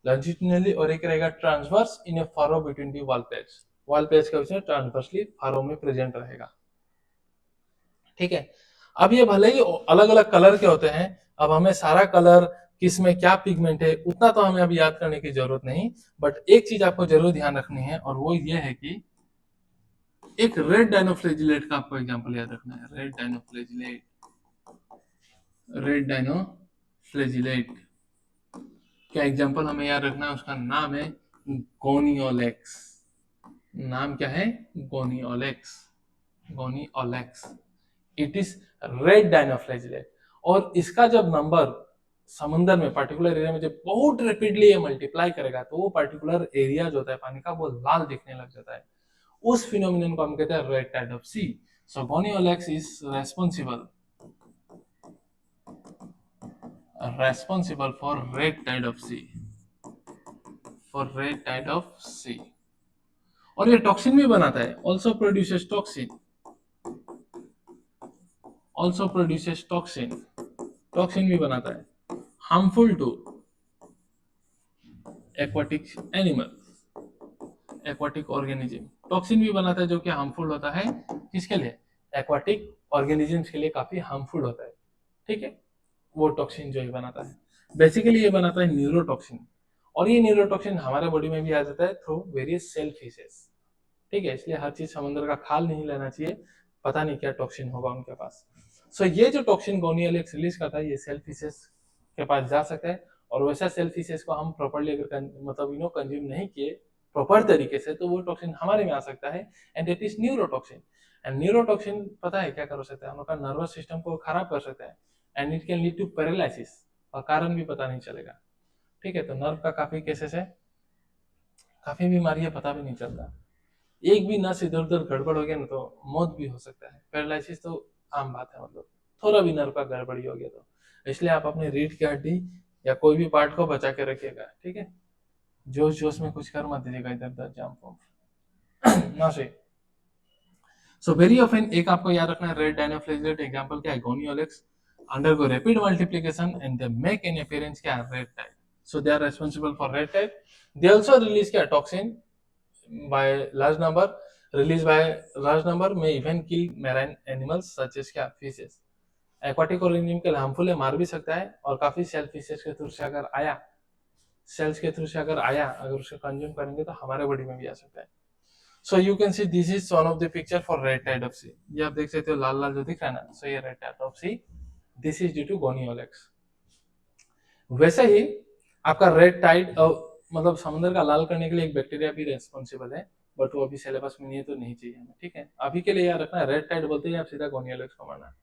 लॉन्जिट्यूडिनली, और एक रहेगा transverse in a furrow between the wall plates. Wall plates के बीच में ट्रांसवर्सली फरो में प्रेजेंट रहेगा। ठीक है, अब ये भले ही अलग अलग कलर के होते हैं, अब हमें सारा कलर किसमें क्या पिगमेंट है उतना तो हमें अभी याद करने की जरूरत नहीं, बट एक चीज आपको जरूर ध्यान रखनी है, और वो ये है कि एक रेड डायनोफ्लैजिलेट का आपको एग्जांपल याद रखना है। रेड डायनोफ्लैजिलेट, रेड डायनोफ्लैजिलेट का एग्जांपल हमें याद रखना है, उसका नाम है गोनियोलेक्स। नाम क्या है? Gonyaulax, gonyaulax. It is red dinoflagellate. और इसका जब नंबर समुद्र में पर्टिकुलर एरिया में जब बहुत रैपिडली ये मल्टीप्लाई करेगा तो वो पर्टिकुलर एरिया जो होता है पानी का वो लाल दिखने लग जाता है, उस फिनोमिनन को हम कहते हैं red tide of sea. So gonyaulax is responsible for red tide of sea, for red tide of sea। और ये टॉक्सिन भी बनाता है, also produces toxin, also produces toxin, toxin भी बनाता है, harmful to aquatic animal, aquatic organism। Toxin भी बनाता है जो कि हार्मफुल होता है किसके लिए, एक्वाटिक ऑर्गेनिजम्स के लिए काफी हार्मफुल होता है, ठीक है। वो टॉक्सिन जो ये बनाता है, बेसिकली ये बनाता है न्यूरोटॉक्सिन, और ये न्यूरोटॉक्सिन हमारे बॉडी में भी आ जाता है थ्रू वेरियस सेल फिशेस, ठीक है। इसलिए हर चीज समुद्र का खाल नहीं लेना चाहिए, पता नहीं क्या टॉक्सिन होगा उनके पास। सो ये जो टॉक्सिन गोनियोलेक्स रिलीज करता है ये सेल फिशेस के पास जा सकता है, और वैसा सेल फिशेस को हम प्रॉपर्ली अगर मतलब कंज्यूम नहीं किए प्रॉपर तरीके से तो वो टॉक्सिन हमारे में आ सकता है, and it is neurotoxin. And neurotoxin पता है क्या कर सकता है, हम लोग का नर्वस सिस्टम को खराब कर सकता है, and it can lead to paralysis, और कारण भी पता नहीं चलेगा, ठीक है। तो नर्व का काफी केसेस है, काफी बीमारी है, पता भी नहीं चलता, एक भी नस इधर उधर गड़बड़ हो गया ना तो मौत भी हो सकता है। पैरालिसिस तो आम बात है, मतलब थोड़ा भी नर्व का गड़बड़ी हो गया तो। इसलिए आप अपनी रीढ़ की हड्डी या कोई भी पार्ट को बचा के रखिएगा, ठीक है। जोश जोश में कुछ कर मत दीजिएगा इधर उधर जाम ना से। सो वेरी ऑफन एक आपको याद रखना है, रेड डायनोफ्लेजिलेट एग्जांपल क्या है, Gonyaulax undergo rapid multiplication and they make an appearance क्या red tide, so they are responsible for red tide। they also release क्या toxin by large number, released by large number may even kill marine animals such as क्या fishes। Aquatic organism के harmful है, मार भी सकता है, और काफी सेल फिशेस के थ्रू से अगर आया, सेल्स के थ्रू से अगर उसे कंज्यूम करेंगे तो हमारे बॉडी में भी आ सकता है। So you can see this is one of the picture for red tide of sea, ये आप देख सकते हो लाल लाल जो दिख रहा है ना, सो ये red tide of sea, this is due to gonyaulax. वैसे ही आपका रेड टाइड मतलब समुद्र का लाल करने के लिए एक बैक्टीरिया भी रेस्पॉन्सिबल है, बट वो अभी सिलेबस में नहीं है तो नहीं चाहिए हमें, ठीक है। अभी के लिए याद रखना है, रेड टाइड बोलते ही आप सीधा गोनियोलेक्स को मारना।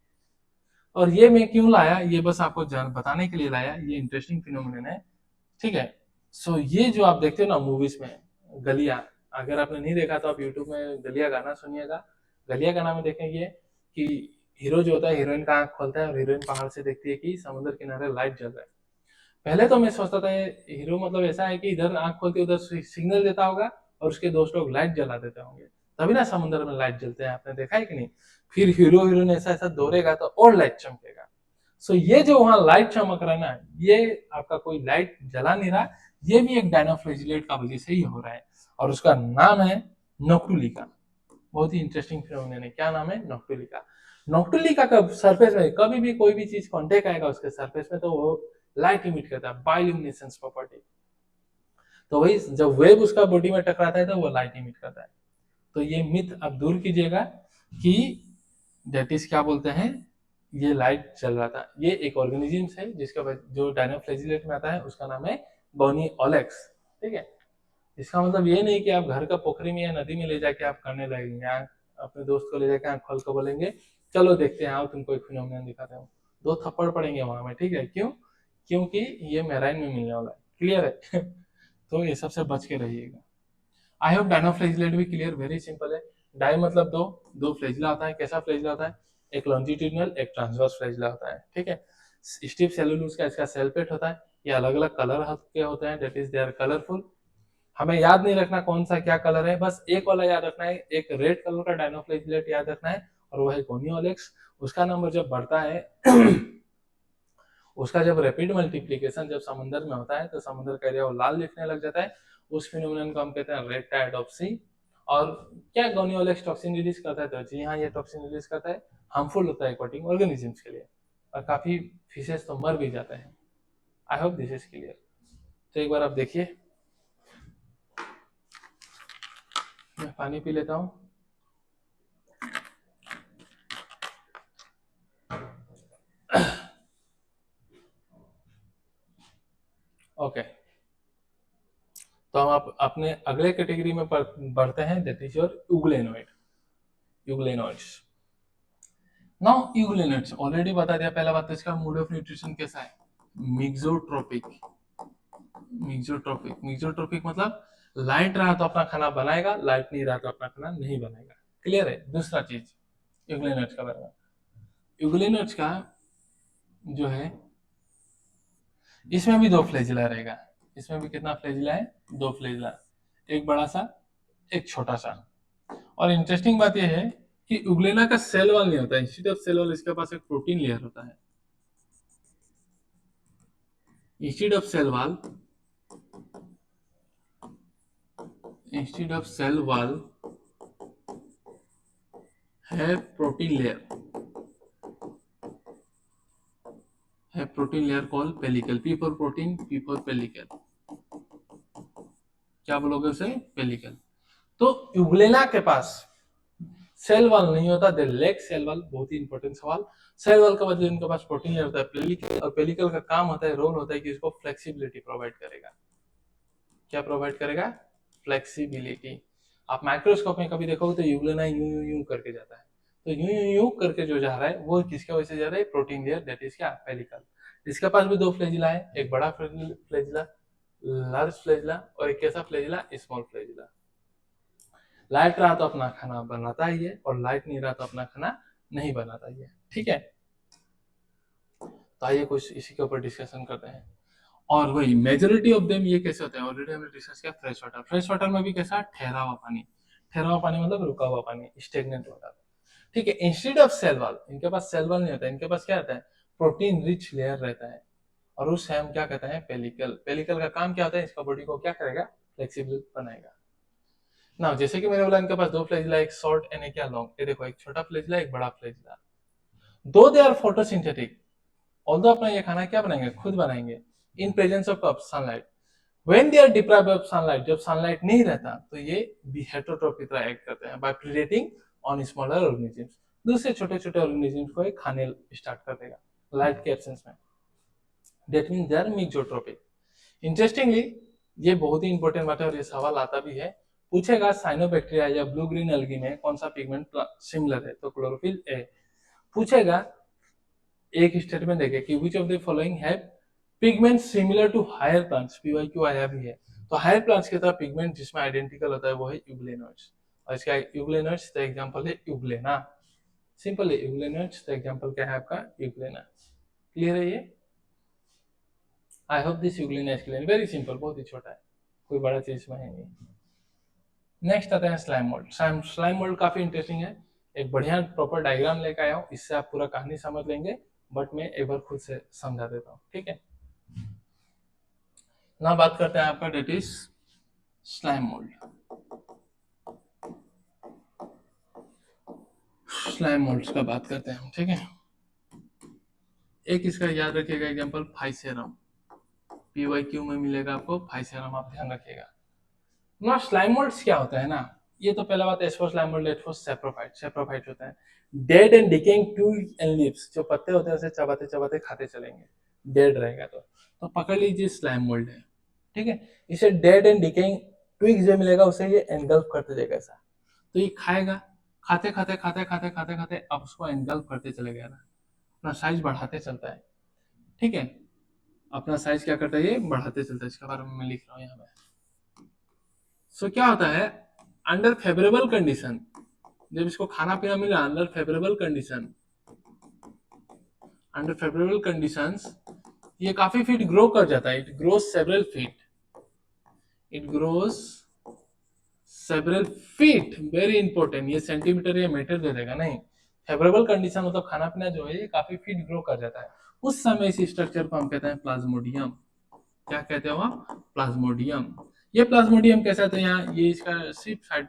और ये मैं क्यों लाया, ये बस आपको बताने के लिए लाया, ये इंटरेस्टिंग फिनोमिनन है, ठीक है। सो ये जो आप देखते हो ना मूवीज में गलिया, अगर आपने नहीं देखा तो आप यूट्यूब में गलिया गाना सुनिएगा। गलिया गाना में देखेंगे कि हीरो जो होता है हीरोइन का आंख खोलता है और हीरोइन पहाड़ से देखती है कि समुद्र किनारे लाइट जल रहा है। पहले तो मैं सोचता था हीरो मतलब ऐसा है कि इधर आंख खोल के उधर सिग्नल देता होगा और उसके दोस्त लोग लाइट जला देते होंगे, तभी ना समुद्र में लाइट जलते हैं, आपने देखा है कि नहीं। फिर हीरो हीरोइन ऐसा ऐसा दौड़ेगा तो और लाइट चमकेगा। सो ये जो वहां लाइट चमक रहा है ना, ये आपका कोई लाइट जला नहीं रहा, ये भी एक डायनोफ्लेजिलेट का वजह से ही हो रहा है, और उसका नाम है नोक्टुलिका। बहुत ही इंटरेस्टिंग फिनोमेनन है, क्या नाम है, नोक्टुलिका। नोक्टुलिका का सरफेस में कभी भी कोई भी चीज कांटेक्ट आएगा उसके सरफेस में तो वो लाइट इमिट करता है, बायोल्यूमिनेसेंस प्रॉपर्टी। तो वही जब वेव उसका बॉडी में टकराता है तो वो लाइट इमिट करता है। तो ये मिथ आप दूर कीजिएगा कि दैट इज क्या बोलते हैं, ये लाइट चल रहा था। ये एक ऑर्गेनिज्म है जिसका जो डायनोफ्लेजिलेट में आता है, उसका नाम है गोनियोलेक्स, ठीक है। इसका मतलब ये नहीं कि आप घर का पोखरी में या नदी में ले जाके आप करने लगेंगे, अपने दोस्त को ले जाके आंख खोल कर बोलेंगे चलो देखते हैं, आओ तुमको एक फिनोमिनन दिखाते हूँ, दो थप्पड़ पड़ेंगे वहां में, ठीक है। क्यों, क्योंकि ये मैराइन में मिलने वाला है, क्लियर है तो ये सबसे बच के रहिएगा। आई होप डायनोफ्लेजिलेट भी क्लियर, वेरी सिंपल है। डाई मतलब दो, दो फ्लेजिला होता है, कैसा फ्लेजिला होता है, एक लॉन्जिट्यूडिनल एक ट्रांसवर्स फ्लेजिला होता है, ठीक है। स्टिफ सेलुलोज का इसका सेल पेट होता है, ये अलग अलग कलर के होते हैं, that is they are colourful. हमें याद नहीं रखना कौन सा क्या कलर है, बस एक वाला याद रखना है, एक रेड कलर का डायनोफ्लेजिलेट याद रखना है, और वो है गोनियोलेक्स। उसका नंबर जब बढ़ता है उसका जब रैपिड मल्टीप्लीकेशन जब समुद्र में होता है तो समुद्र का एरिया वो लाल दिखने लग जाता है, उस फिनोमिनन को हम कहते हैं रेड टाइड ऑफ सी। और क्या गोनियोलेक्स टॉक्सिन रिलीज करता है, तो जी हाँ ये टॉक्सिन रिलीज करता है, हार्मफुल होता है एक्वाटिक ऑर्गेनिजम्स के लिए, और काफी फिशेस तो मर भी जाते हैं। आई होप दिस इज क्लियर। तो एक बार आप देखिए, मैं पानी पी लेता हूँ। ओके, तो हम आप अपने अगले कैटेगरी में बढ़ते हैं, that is your euglenoid, euglenoids. Now euglenoids already बता दिया, पहला बात तो इसका मोड ऑफ न्यूट्रिशन कैसा है, मिक्सोट्रोपिक। मिक्सोट्रोपिक मतलब लाइट रहा तो अपना खाना बनाएगा, लाइट नहीं रहा तो अपना खाना नहीं बनाएगा। क्लियर है। दूसरा चीज यूग्लेनट्स का बारे में, यूग्लेनट्स का जो है इसमें भी दो फ्लैजिला रहेगा। इसमें भी कितना फ्लैजिला है? दो फ्लैजिला, एक बड़ा सा एक छोटा सा। और इंटरेस्टिंग बात यह है कि यूग्लेना का सेल वॉल नहीं होता, इंस्टेड ऑफ सेल वॉल इसके पास एक प्रोटीन लेयर होता है। Instead of cell wall, instead of cell wall है प्रोटीन लेयर, है protein layer call pellicle. P for protein, P for pellicle. क्या बोलोगे उसे? पेलिकल। तो यूग्लेना के पास सेल वॉल नहीं होता, दे लैक सेल वॉल। बहुत ही इंपॉर्टेंट सवाल। सेल वॉल के बदले इनके पास प्रोटीन लेयर होता है पेलिकल, और पेलिकल का काम होता है, रोल होता है कि इसको फ्लेक्सिबिलिटी प्रोवाइड करेगा। क्या प्रोवाइड करेगा? फ्लेक्सिबिलिटी। आप माइक्रोस्कोप में कभी देखोगे तो यूग्लेना यूं यूं यूं करके जाता है, तो यूं यूं यूं करके जो जा रहा है वो किसके वजह से जा रहा है? प्रोटीन लेयर, दैट इज क्या? पेलिकल। इसके पास भी दो फ्लैजिला है, एक बड़ा फ्लैजिला लार्ज फ्लैजिला और एक कैसा फ्लैजिला? Small flagella. लाइट रहा तो अपना खाना बनाता ही है, और लाइट नहीं रहा तो अपना खाना नहीं बनाता ही है। ठीक है, तो आइए कुछ इसी के ऊपर डिस्कशन करते हैं। और वही मेजोरिटी ऑफ देम ये कैसे होते हैं, ऑलरेडी हमने डिस्कस किया। फ्रेश वाटर, फ्रेश वाटर में भी कैसा? ठहरा हुआ पानी। ठहरा हुआ पानी मतलब रुका हुआ पानी, स्टेगनेंट वाटर। ठीक है। इंस्टेड ऑफ सेल वॉल, इनके पास सेल वॉल नहीं होता, इनके पास क्या रहता है? प्रोटीन रिच लेयर रहता है, और उसे हम क्या कहते हैं? पेलिकल। पेलिकल का काम क्या होता है? इसका बॉडी को क्या करेगा? फ्लेक्सिबल बनाएगा ना। जैसे कि मैंने बोला इनके पास दो फ्लैजिला, एक शॉर्ट एंड एक क्या लॉन्ग। ये देखो, एक छोटा फ्लैजिला एक बड़ा फ्लैजिला। दो दे आर फोटोसिंथेटिक, ऑल्दो अपना ये खाना क्या बनाएंगे? खुद बनाएंगे। In presence of sunlight, when they are deprived of sunlight, जब सनलाइट नहीं रहता तो ये भी हेटरोट्रोफ की तरह एक्ट करते हैं बाय प्रीडेटिंग ऑन स्मॉलर ऑर्गेनिजम्स। दूसरे छोटे छोटे ऑर्गेनिजम्स को ये खाने स्टार्ट कर देगा लाइट के एब्सेंस में। That mean they are mixotrophic. Interestingly ये बहुत ही इंपॉर्टेंट बात है, और ये सवाल आता भी है, पूछेगा साइनोबैक्टीरिया या ब्लू ग्रीन एल्गी में कौन सा पिगमेंट सिमिलर है, तो क्लोरोफिल ए। पूछेगा एक स्टेटमेंट देखे कि which of the following have pigment similar to higher plants, PYQ आया भी है। तो हायर प्लांट्स की तरह पिगमेंट जिसमें आइडेंटिकल होता है वो है यूग्लेनोइड्स, और इसका यूग्लेनोइड्स का एग्जांपल है यूग्लेना। सिंपल है, यूग्लेनोइड्स का एग्जांपल क्या है आपका? यूग्लेना। क्लियर है ये? आई hope this euglena is clear. Very simple, बहुत ही छोटा है, कोई बड़ा चीज में है नहीं। नेक्स्ट आता है स्लाइम मोल्ड। स्लाइम मोल्ड काफी इंटरेस्टिंग है। एक बढ़िया प्रॉपर डायग्राम लेकर आया हूँ, इससे आप पूरा कहानी समझ लेंगे, बट मैं एक बार खुद से समझा देता हूँ। ठीक है, ना बात करते हैं आपका that is slime mould. Slime moulds का बात करते हैं हम। ठीक है, एक इसका याद रखिएगा एग्जांपल फाइसेरम, पीवाईक्यू में मिलेगा आपको फाइसेरम, आप ध्यान रखिएगा ना। स्लाइम मोल्ड्स क्या होता है ना, ये तो पहला बात, S for slime mould, at for saprophyte. Saprophyte होता है dead and decaying twigs and leaves, जो पत्ते होते हैं उसे चबाते चबाते खाते चलेंगे, डेड रहेगा तो पकड़ लीजिए स्लाइम मोल्ड है। ठीक है, इसे डेड एंड डिकेइंग ट्विग्स जो मिलेगा उसे ये एनगल्फ करते जाएगा ऐसा, तो ये खाएगा, खाते खाते खाते खाते खाते खाते अब उसको एनगल्फ करते चलेगा ना, अपना साइज बढ़ाते चलता है। ठीक है, अपना साइज क्या करता है? ये बढ़ाते चलता है, इसके बारे में मैं लिख रहा हूँ यहाँ पे। सो क्या होता है, अंडर फेवरेबल कंडीशन, जब इसको खाना पीना मिला under favourable condition, under favourable conditions ये काफी फीट ग्रो कर जाता है। It grows several feet, it grows several feet, very important. ये सेंटीमीटर या मीटर दे देगा नहीं, फेवरेबल कंडीशन मतलब खाना पीना जो है ये काफी फीट ग्रो कर जाता है। उस समय इस स्ट्रक्चर को हम कहते हैं प्लाज्मोडियम। क्या कहते हो आप? प्लाज्मोडियम। ये प्लाज्मोडियम कैसा था? यहाँ ये इसका सिर्फ साइड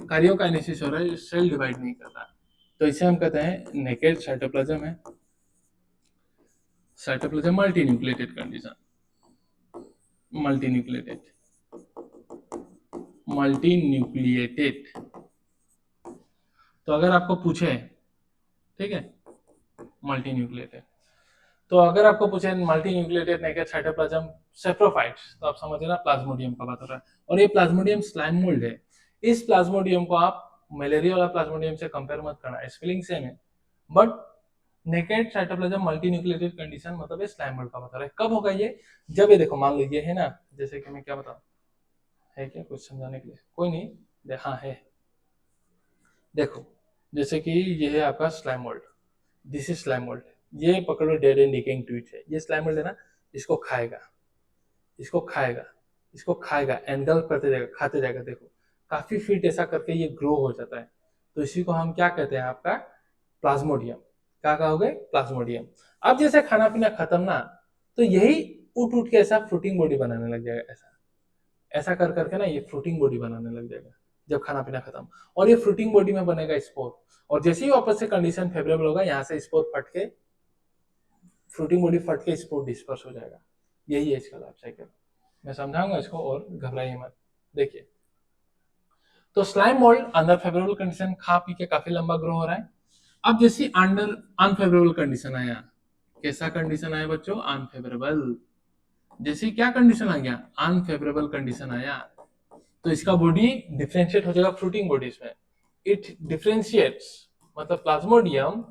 कार्योकाइनेसिस हो रहा है, सेल डिवाइड नहीं करता, तो इसे हम कहते हैं नेकेड साइटोप्लाज्म है। Cytoplasm multi nucleated condition, multi nucleated, multi nucleated. तो अगर आपको पूछे, ठीक है, मल्टी न्यूक्लिएटेड, तो अगर आपको पूछे multi nucleated naked cytoplasm saprophytes, तो आप समझ ना प्लाज्मोडियम का बात हो रहा है। और ये प्लाज्मोडियम स्लाइम मोल्ड है। इस प्लाज्मोडियम को आप मलेरिया वाला प्लाज्मोडियम से कंपेयर मत करना, स्पेलिंग सेम है, but naked cytoplasm multinucleated condition मतलब स्लाइम मोल्ड का बता रहा है। कब होगा ये? जब ये देखो मान लीजिए है ना, जैसे कि मैं क्या बताऊं, है क्या कुछ समझाने के लिए? कोई नहीं, हाँ है। देखो जैसे कि ये है आपका slime mould, this is slime mould. ये पकड़ो डेड एंड डिकेइंग ट्वीट है, ये स्लाइम मोल्ड है ना, इसको खाएगा, इसको खाएगा, इसको खाएगा, एनगल्फ करते जाएगा, खाते जाएगा। देखो काफी फीट ऐसा करके ये ग्रो हो जाता है। तो इसी को हम क्या कहते हैं आपका प्लाज्मोडियम। क्या कहोगे? प्लाज्मोडियम। अब जैसे खाना पीना खत्म ना, तो यही उठ उठ के ऐसा फ्रूटिंग बॉडी बनाने लग जाएगा। ऐसा ऐसा कर करके ना ये फ्रूटिंग बॉडी बनाने लग जाएगा जब खाना पीना खत्म। और ये फ्रूटिंग बॉडी में बनेगा स्पोर, और जैसे ही वापस से कंडीशन फेवरेबल होगा, यहाँ से स्पोर फट के, फ्रूटिंग बॉडी फट के स्पोर डिस्पर्स हो जाएगा। यही है इसका लाइफ साइकिल। मैं समझाऊंगा इसको, और घबराइए मत। देखिए तो slime mould under favourable condition खा पी के काफी लंबा ग्रो हो रहा है। अब जैसे अंडर अनफेवरेबल कंडीशन आया, कैसा कंडीशन आया बच्चों? अनफेवरेबल। जैसे क्या कंडीशन आ गया? अनफेवरेबल कंडीशन आया, तो इसका बॉडी डिफरेंशिएट हो जाएगा फ्रूटिंग बॉडीज में। इट डिफरेंशिएट्स मतलब प्लाज्मोडियम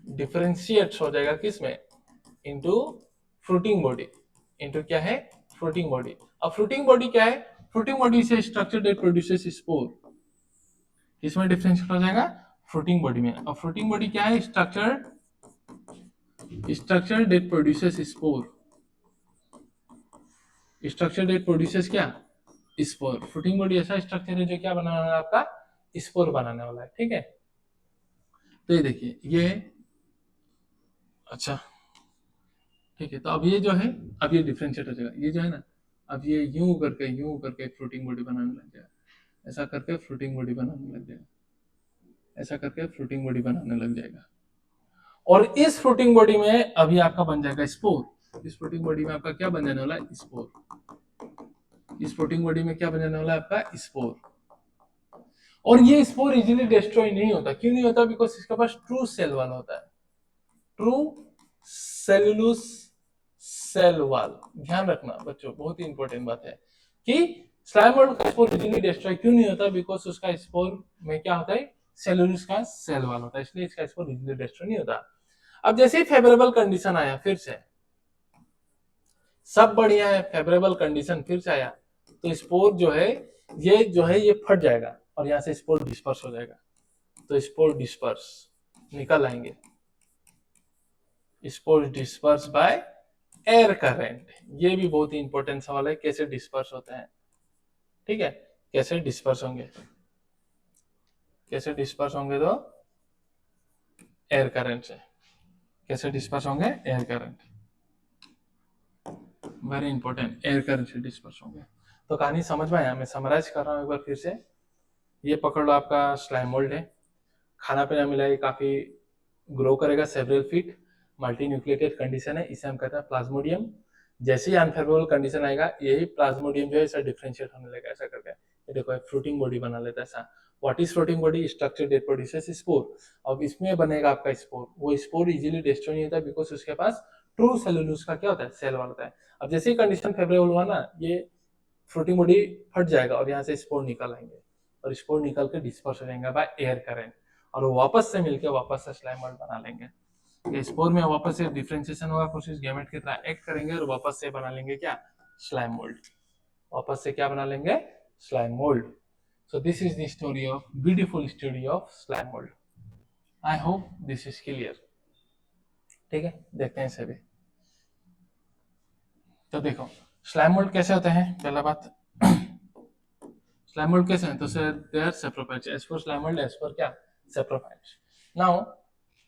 डिफरेंशिएट्स हो जाएगा किस में? Into fruiting body. इनटू क्या है? Fruiting body. अब फ्रूटिंग बॉडी क्या है? फ्रूटिंग बॉडी से स्ट्रक्चर दैट प्रोड्यूसेस स्पोर, किसमें डिफरेंशिएट हो जाएगा? फ्रूटिंग बॉडी में। अब फ्रूटिंग बॉडी क्या है? Structure that produces spore, structure that produces क्या? स्पोर। फ्रूटिंग बॉडी ऐसा स्ट्रक्चर है जो क्या बनाने वाला है? आपका स्पोर बनाने वाला है। ठीक है, तो ये देखिए ये, अच्छा ठीक है, तो अब ये जो है, अब ये डिफरेंशिएट हो जाएगा, ये जो है ना, अब ये यूं करके फ्रूटिंग बॉडी बनाने लग जाएगा, ऐसा करके फ्रूटिंग बॉडी बनाने लग जाएगा, ऐसा करके फ्रूटिंग बॉडी बनाने लग जाएगा। और इस फ्रूटिंग बॉडी में अभी आपका बन जाएगा स्पोर। इस फ्रूटिंग बॉडी में आपका क्या बन जाने वाला है? स्पोर। इस फ्रूटिंग बॉडी में क्या बन जाने वाला है? आपका स्पोर। और ये स्पोर इजीली डिस्ट्रॉय नहीं होता। क्यों नहीं होता? बिकॉज इसके पास ट्रू सेल वाल होता है, ट्रू सेलुलोस सेल वाल। ध्यान रखना बच्चों, बहुत ही इंपॉर्टेंट बात है कि स्लाइम मोल्ड का स्पोर इजीली डिस्ट्रॉय क्यों नहीं होता? बिकॉज उसका स्पोर में क्या होता है? सेलुलोस का सेल वाल होता है, इसलिए इसका स्पोर इजीली डिस्ट्रॉय नहीं होता। अब जैसे ही फेवरेबल कंडीशन आया, फिर से सब बढ़िया है, फेवरेबल कंडीशन फिर से आया, तो स्पोर जो है ये फट जाएगा और यहाँ से स्पोर डिस्पर्स हो जाएगा। तो स्पोर डिस्पर्स निकल आएंगे, spore disperse by air current. ये भी बहुत ही इंपॉर्टेंट सवाल है, कैसे डिस्पर्स होते हैं। ठीक है, कैसे डिस्पर्स होंगे? कैसे डिस्पर्स होंगे? तो एयर करंट से। कैसे डिस्पर्स होंगे? Air current, very important, air current से डिस्पर्स होंगे। तो कहानी समझ में आया? मैं समराइज कर रहा हूँ एक बार फिर से। ये पकड़ लो, आपका स्लाइम मोल्ड है, खाना पीना मिला के काफी ग्रो करेगा, several feet, multi nucleated condition है, इसे हम कहते हैं प्लाज्मोडियम। जैसे ही अनफेवरेबल कंडीशन आएगा, यही प्लाज्मोडियम जो है ऐसा डिफरेंशिएट होने लगेगा, ऐसा करके ये देखो फ्रूटिंग बॉडी बना लेता है ऐसा। What is fruiting body? Structure that produces spore. अब इसमें बनेगा आपका स्पोर। वो स्पोर इजीली डिस्ट्रॉय नहीं होता बिकॉज उसके पास ट्रू सेलुलोज का क्या होता है? सेल वाल होता है। अब जैसे ही कंडीशन फेवरेबल हुआ ना, ये फ्रूटिंग बॉडी फट जाएगा और यहाँ से स्पोर निकल आएंगे, और स्पोर निकल के डिस्पर्स हो जाएंगे बाय एयर करंट, और वो वापस से मिलके वापस से स्लाइम मोल्ड बना लेंगे। ये स्पोर में वापस से डिफरेंशिएशन होगा, कुछ इस गैमेट की तरह एक्ट करेंगे और वापस से बना लेंगे क्या? Slime mould. वापस से क्या बना लेंगे? Slime mould. So this is the story of, beautiful story of slime mould. I hope this is clear. ठीक है, देखते हैं इसे भी। तो देखो स्लाइम मोल्ड कैसे होते हैं, पहला बात स्लाइम मोल्ड कैसे हैं? तो sir they are saprophytes, as for slime mould, as for क्या? Saprophytes. Now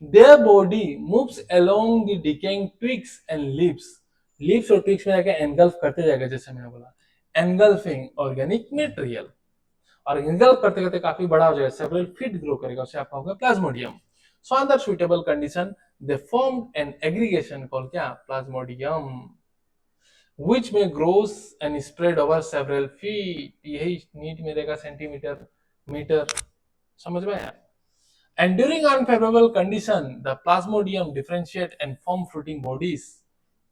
their body moves along the decaying twigs and leaves और twigs में जाके engulf करते जाएगा, जैसे मैंने बोला engulfing organic material, और engulf करते करते काफी बड़ा हो जाएगा, several feet grow करेगा, उसे आपका होगा plasmodium. So under suitable condition they formed an aggregation called क्या? Plasmodium, which may grows and spread over several feet. यही नीट में रहेगा सेंटीमीटर मीटर, समझ में आया? And during unfavorable condition, the plasmodium differentiate and form fruiting bodies.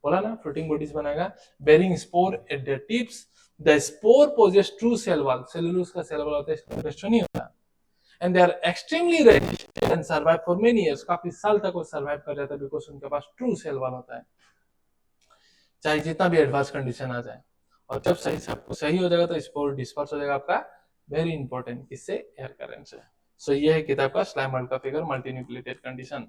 बोला ना fruiting bodies बनाएगा, bearing spore at their tips. The spore possess true cell wall. Cellulose का cell wall होता है, इसका डिस्ट्रॉय नहीं होता. And they are extremely resistant and survive for many years, काफी साल तक वो सर्वाइव कर जाता है बिकॉज उनके पास ट्रू सेल वॉल होता है, चाहे जितना भी एडवांस कंडीशन आ जाए। और जब सही सब कुछ सही हो जाएगा तो स्पोर डिस्पर्स हो जाएगा आपका, वेरी इंपॉर्टेंट, किससे, एयर करंट से। सो ये है किताब का स्लाइमोल्ड का फिगर, मल्टीन्यूक्लिएटेड कंडीशन,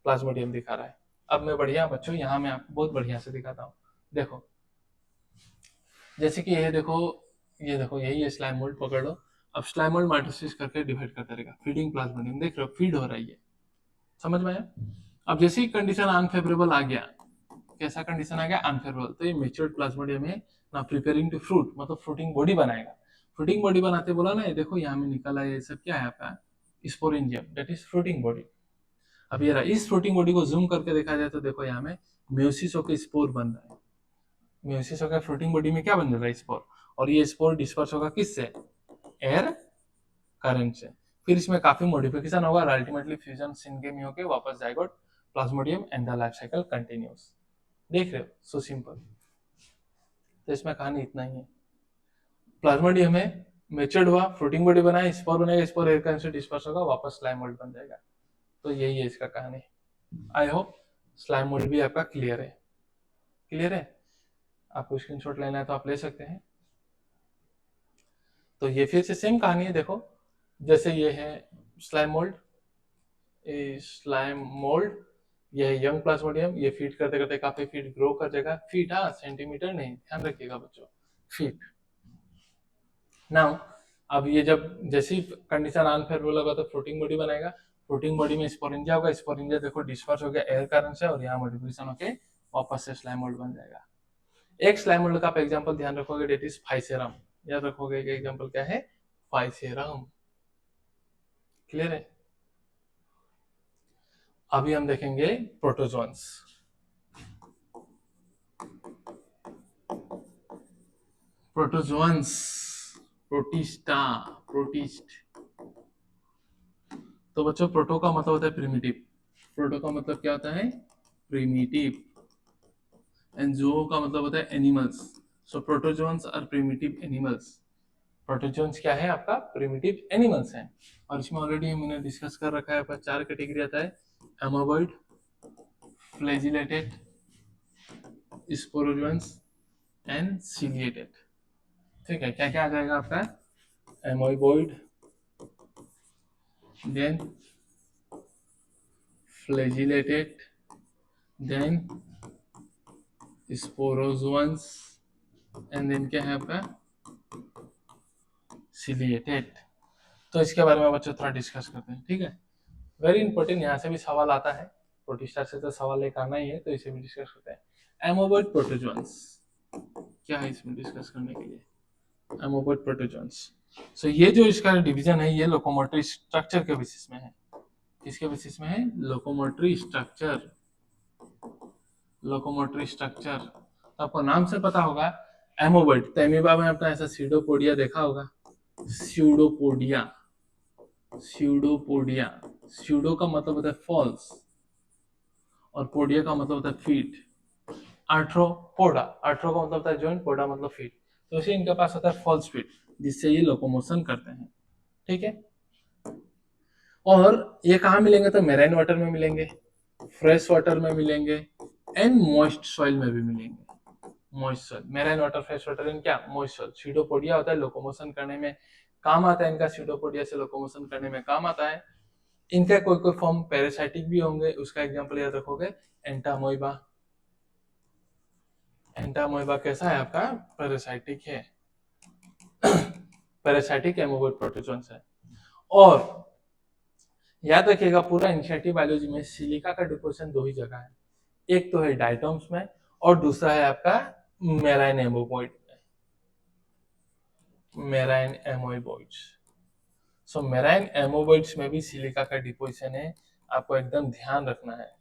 प्लाज्मोडियम दिखा रहा है। अब मैं बढ़िया बच्चों यहाँ मैं आपको बहुत बढ़िया से दिखाता हूँ। देखो जैसे कि ये देखो, ये देखो यही है स्लाइम मोल्ड, पकड़ लो। अब स्लाइम मोल्ड माइटोसिस करके डिवाइड करता रहेगा, फीडिंग प्लाज्मोडियम, देख रहे हो फीड हो रहा है ये, समझ में आया। अब जैसे ही कंडीशन अनफेवरेबल आ गया, कैसा कंडीशन आ गया, अनफेवरेबल, तो ये मेच्योर्ड प्लाज्मोडियम है ना, प्रिपेयरिंग टू फ्रूट, मतलब फ्रूटिंग बॉडी बनाएगा। फ्रूटिंग बॉडी बनाते बोला ना, ये देखो यहाँ में निकला है, ये सब क्या है आपका, sporangium, that is fruiting body. अब ये रहा, इस फ्रूटिंग बॉडी को जूम करके देखा जाए तो देखो यहाँ में म्यूसिस होकर स्पोर बन रहा है, म्यूसिस होकर फ्रूटिंग बॉडी में क्या बन रहा है, स्पोर, और ये स्पोर डिस्पर्स होगा किससे, एयर करंट से। फिर इसमें काफी मॉडिफिकेशन होगा और अल्टीमेटली फ्यूजन सिंगेमी होकर वापस zygote Plasmodium and the life cycle continuous. देख रहे हो, सो सिंपल। तो इसमें कहानी इतना ही है, प्लाज्मोडियम है, मेच्योर्ड हुआ, फ्रूटिंग बॉडी बनाया, स्पोर बनेगा, स्पोर एयर करंट से डिस्पर्स होगा, वापस स्लाइम मोल्ड बन जाएगा। तो यही है इसका कहानी। आई होप स्लाइम मोल्ड भी आपका क्लियर है, क्लियर है। आपको स्क्रीनशॉट लेना है तो आप ले सकते हैं। तो ये फिर से सेम कहानी है, देखो जैसे ये है स्लाइम मोल्ड, स्लाइम मोल्ड, ये है यंग प्लाज्मोडियम, ये फीड करते करते काफी फीट ग्रो कर जाएगा, फीट, हाँ सेंटीमीटर नहीं, ध्यान रखिएगा बच्चों, फीट। नाउ अब ये जब जैसी कंडीशन अनफेवरेबल होगा तो फ्रूटिंग बॉडी बनाएगा, फ्रूटिंग बॉडी में स्पोरेंजिया होगा, स्पोरेंजिया देखो डिस्पर्स हो गया एयर करंट से और यहाँ मॉडिफिकेशन होके वापस से स्लाइम मोल्ड बन जाएगा। एक स्लाइम मोल्ड का आप एग्जांपल ध्यान रखोगे, डेट इज फाइसेरम, याद रखोगे कि एग्जांपल क्या है, फाइसेरम, क्लियर है। अभी हम देखेंगे प्रोटोजोन्स। Protozoans, protista, protist. तो बच्चों प्रोटो का मतलब होता है प्रिमिटिव, प्रोटो का मतलब क्या होता है, प्रिमिटिव, एंड जो का मतलब होता है animals. So protozoans are primitive animals. Protozoans क्या है आपका, प्रिमिटिव एनिमल्स हैं। और इसमें ऑलरेडी हमने डिस्कस कर रखा है, आपका 4 कैटेगरी आता है, amoeboid, flagellated, sporozoans and ciliated. ठीक है, क्या क्या आ जाएगा आपका, amoeboid, then flagellated, then sporozoans and then क्या है आपका, सिलिएटेड। तो इसके बारे में बच्चों थोड़ा डिस्कस करते हैं, ठीक है, वेरी इंपॉर्टेंट, यहाँ से भी सवाल आता है, प्रोटिस्टा से तो सवाल एक आना ही है, तो इसे भी डिस्कस करते हैं। एमोबॉइड प्रोटोजोन्स क्या है इसमें डिस्कस करने के लिए, एमोबॉइड प्रोटोजोन्स। सो ये जो इसका डिवीजन है, ये लोकोमोटरी स्ट्रक्चर के बेसिस में है, किसके बेसिस में है, लोकोमोटरी स्ट्रक्चर, लोकोमोटरी स्ट्रक्चर। तो आपको नाम से पता होगा एमोबॉइड, तो एमीबा में अपना ऐसा सीडोपोडिया देखा होगा, स्यूडोपोडिया, स्यूडोपोडिया, स्यूडो का मतलब होता है फॉल्स और पोडिया का मतलब होता है फीट। आर्थ्रोपोडा, आर्थ्रो का मतलब होता है जॉइंट, पोडा मतलब फीट, तो इसे इनके पास होता है फॉल्स फीट, जिससे ये लोकोमोशन करते हैं, ठीक है। और ये कहाँ मिलेंगे, तो मेराइन वाटर में मिलेंगे, फ्रेश वाटर में मिलेंगे एंड मॉइस्ट सॉइल में भी मिलेंगे। Moist soil, marine water, fresh water in क्या, मॉइस्ट सॉइल। सीडोपोडिया होता है लोकोमोशन करने में काम आता है, इनका सीडोपोडिया से लोकोमोशन करने में काम आता है। इनका कोई कोई फॉर्म पैरासाइटिक भी होंगे, उसका एग्जांपल याद रखोगे, एंटामोइबा। एंटामोइबा कैसा है आपका, पैरासाइटिक है, पैरासाइटिक एमोबॉइड प्रोटोजोन्स है। और याद रखिएगा पूरा इनिशिएटिव बायोलॉजी में सिलिका का डिपोजिशन दो ही जगह है, एक तो है डायटोम्स में और दूसरा है आपका मेराइन एमोबॉइड में, मेराइन एमोबॉइड्स। सो मेराइन एमोबॉइड्स में भी सिलिका का डिपोजिशन है, आपको एकदम ध्यान रखना है।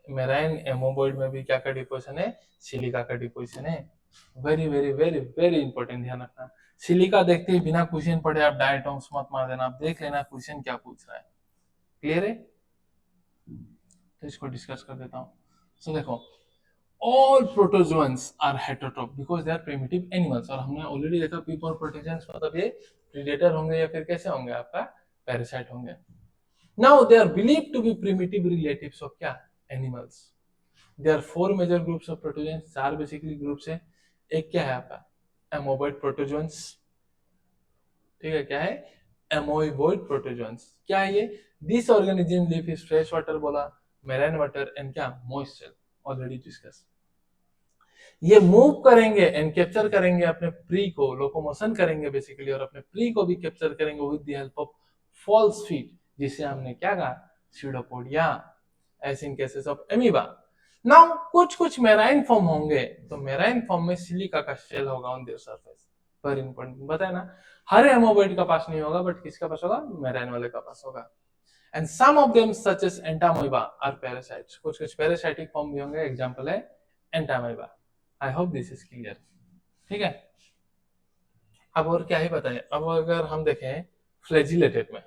मेराइन एमोबॉइड में भी क्या का डिपोजिशन है, सिलिका का डिपोजिशन है, very very very very important, ध्यान रखना। सिलिका देखते ही बिना क्वेश्चन पढ़े आप डायटोम्स मत मार देना, आप देख लेना क्वेश्चन क्या पूछ रहा है, क्लियर है। तो इसको डिस्कस कर देता हूँ। सो देखो, all protozoans are heterotroph because they are primitive animals, और हमने ऑलरेडी देखा पीप और प्रोटोजोन्स मतलब ये प्रीडेटर होंगे या फिर कैसे होंगे आपका पैरासाइट होंगे। Now they are believe to be primitive relatives of क्या animals. There are 4 major groups of protozoans, 4 basically groups है। एक क्या है आपका एमोबॉइड प्रोटोजोन्स, ठीक है, क्या है एमोइबॉइड प्रोटोजोन्स। क्या है ये? This organism live in fresh water बोला, मेराइन वाटर एंड क्या मॉइस्ट सेल, ऑलरेडी डिस्कस। ये मूव करेंगे एंड कैप्चर करेंगे अपने प्री को, लोकोमोशन करेंगे बेसिकली, और अपने प्री को भी कैप्चर करेंगे with the help of false feet, जिसे हमने क्या कहा pseudopodia, as in cases of amoeba. Now कुछ कुछ मेराइन फॉर्म होंगे, तो मेराइन फॉर्म में सिलिका का शेल होगा ऑन देयर सरफेस पर इम्पोर्टेंट बताया ना, हर एमोबॉइड का पास नहीं होगा, बट किसका पास होगा मेराइन वाले का पास होगा। And some of them such as entamoeba are parasites, कुछ कुछ पैरासाइटिक फॉर्म भी होंगे, एग्जांपल है entamoeba. I hope this is clear, ठीक है। अब और क्या ही बताएं, अब अगर हम देखें फ्लैजिलेटेड में,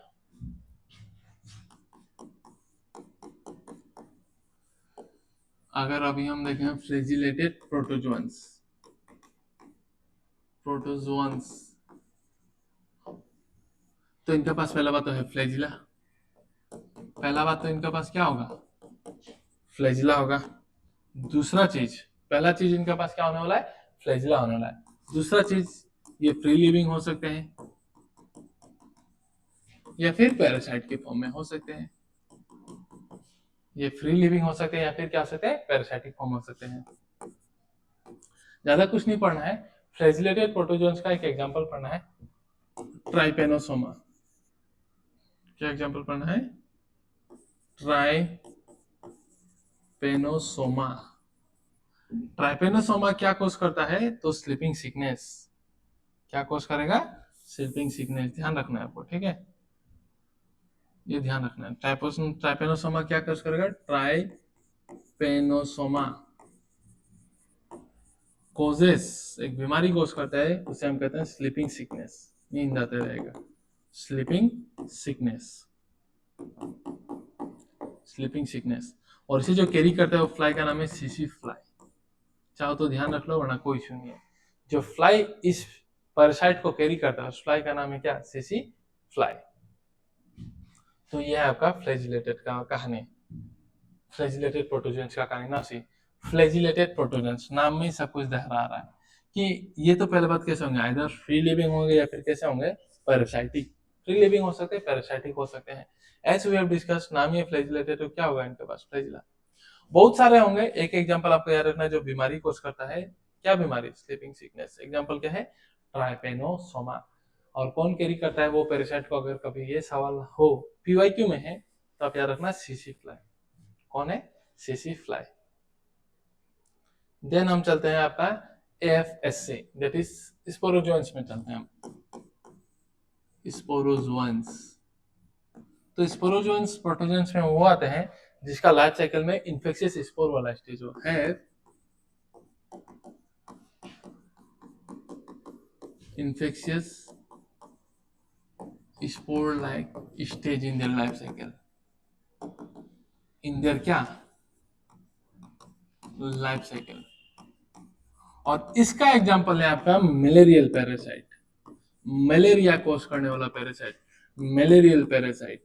अगर अभी हम देखें फ्लैजिलेटेड प्रोटोजोअन्स, तो इनके पास पहला बात तो है फ्लैजिला, पहला बात तो इनके पास क्या होगा फ्लैजिला होगा। दूसरा चीज, पहला चीज इनके पास क्या होने वाला है फ्लैजिला होने वाला है। दूसरा चीज ये फ्री लिविंग हो सकते हैं या फिर पैरासाइट के फॉर्म में हो सकते हैं, ये फ्री लिविंग हो सकते हैं या फिर क्या हो सकते हैं पैरासाइटिक फॉर्म हो सकते हैं। ज्यादा कुछ नहीं पढ़ना है, फ्लैजिलेटेड प्रोटोजोन्स का एक एग्जांपल पढ़ना है ट्राइपेनोसोमा। क्या एग्जांपल पढ़ना है ट्राइपेनोसोमा। ट्राइपेनोसोमा क्या कोस करता है तो स्लीपिंग सिकनेस, क्या कोस करेगा स्लीपिंग सिकनेस, ध्यान रखना है आपको, ठीक है, ये ध्यान रखना है। ट्राइपेनोसोमा क्या कोस करेगा ट्राइपेनोसोमा कोजेस एक बीमारी कोस करता है, उसे हम कहते हैं स्लीपिंग सिकनेस, नींद आते रहेगा, स्लीपिंग सिकनेस, स्लीपिंग सिकनेस। और इसे जो कैरी करता है वो फ्लाई का नाम है सीसी फ्लाई, चाहो तो ध्यान रख लो वरना कोई इशू नहीं है। जो फ्लाई इस पैरासाइट को कैरी करता है उस फ्लाई का नाम है क्या सीसी फ्लाई। तो ये है आपका फ्लैजिलेटेड का कहानी, फ्लैजिलेटेड प्रोटोजोन्स का कहानी ना सी फ्लैजिलेटेड प्रोटोजोन्स, नाम में ही सब कुछ दोहरा रहा है कि ये तो पहले बात कैसे होंगे आइदर फ्री लिविंग होंगे या फिर कैसे होंगे पैरासाइटिक, फ्री लिविंग हो सकते हैं पैरासाइटिक हो सकते हैं। एज वी हैव डिस्कस नाम ही फ्लैजिलेटेड, तो क्या होगा इनके पास फ्लैजिला बहुत सारे होंगे। एक एग्जांपल आपको याद रखना है जो बीमारी कोस करता है, क्या बीमारी स्लीपिंग सिकनेस, एग्जांपल क्या है ट्राइपेनोसोमा। और कौन कैरी करता है वो पैरासाइट को, अगर कभी ये सवाल हो पीवाईक्यू में है तो आप याद रखना सीसी फ्लाई, कौन है सीसी फ्लाई। देन हम चलते हैं आपका एएफएससी दैट इज स्पोरोजोन्स में चलते हैं हम, स्पोरोजोन्स। तो स्पोरोजोन्स प्रोटोजोन्स में वो आते हैं जिसका लाइफ साइकिल में इन्फेक्शियस स्पोर वाला स्टेज हो है, infectious spore like stage in their life cycle, in their क्या लाइफ साइकिल। और इसका एग्जांपल है आपका मलेरियल पैरासाइट, मलेरिया कोस करने वाला पैरासाइट मलेरियल पैरासाइट,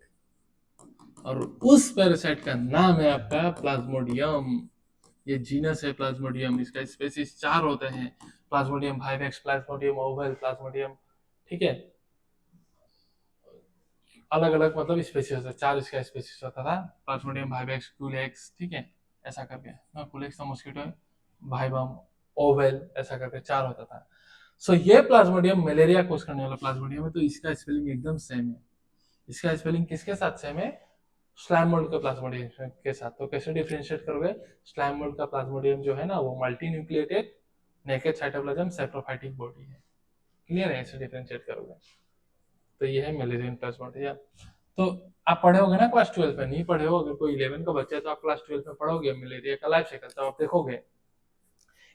और उस पैरासाइट का नाम है आपका प्लाज्मोडियम। ये जीनस है प्लाज्मोडियम, इसका स्पेसीज 4 होते हैं, Plasmodium vivax, Plasmodium Oval, Plasmodium, ठीक है, अलग अलग मतलब स्पेसीज होता है, 4 इसका स्पेसीज होता था, प्लाज्मोडियम वाइवेक्स, कुलेक्स, ठीक है, ऐसा करके ना, कुलेक्स तो मॉस्किटो है, वाइवम, ओवेल, ऐसा करके 4 होता था। सो ये प्लाज्मोडियम मलेरिया कोस करने वाला प्लाज्मोडियम है, तो इसका स्पेलिंग एकदम सेम है। इसका स्पेलिंग किसके साथ सेम है स्लैम मोल्ड का प्लाज्मोडियम के साथ। तो कैसे डिफरेंशिएट करोगे, स्लैम मोल्ड का प्लाज्मोडियम जो है ना वो multi nucleated naked cytoplasm saprophytic body है, क्लियर है, ऐसे डिफरेंशिएट करोगे। तो ये है मलेरियन प्लाज्मोडियम। तो आप पढ़े होगे ना क्लास 12 में, नहीं पढ़े हो, अगर कोई 11 का बच्चा है तो आप क्लास 12 में पढ़ोगे मलेरिया का लाइफ साइकिल, तो आप देखोगे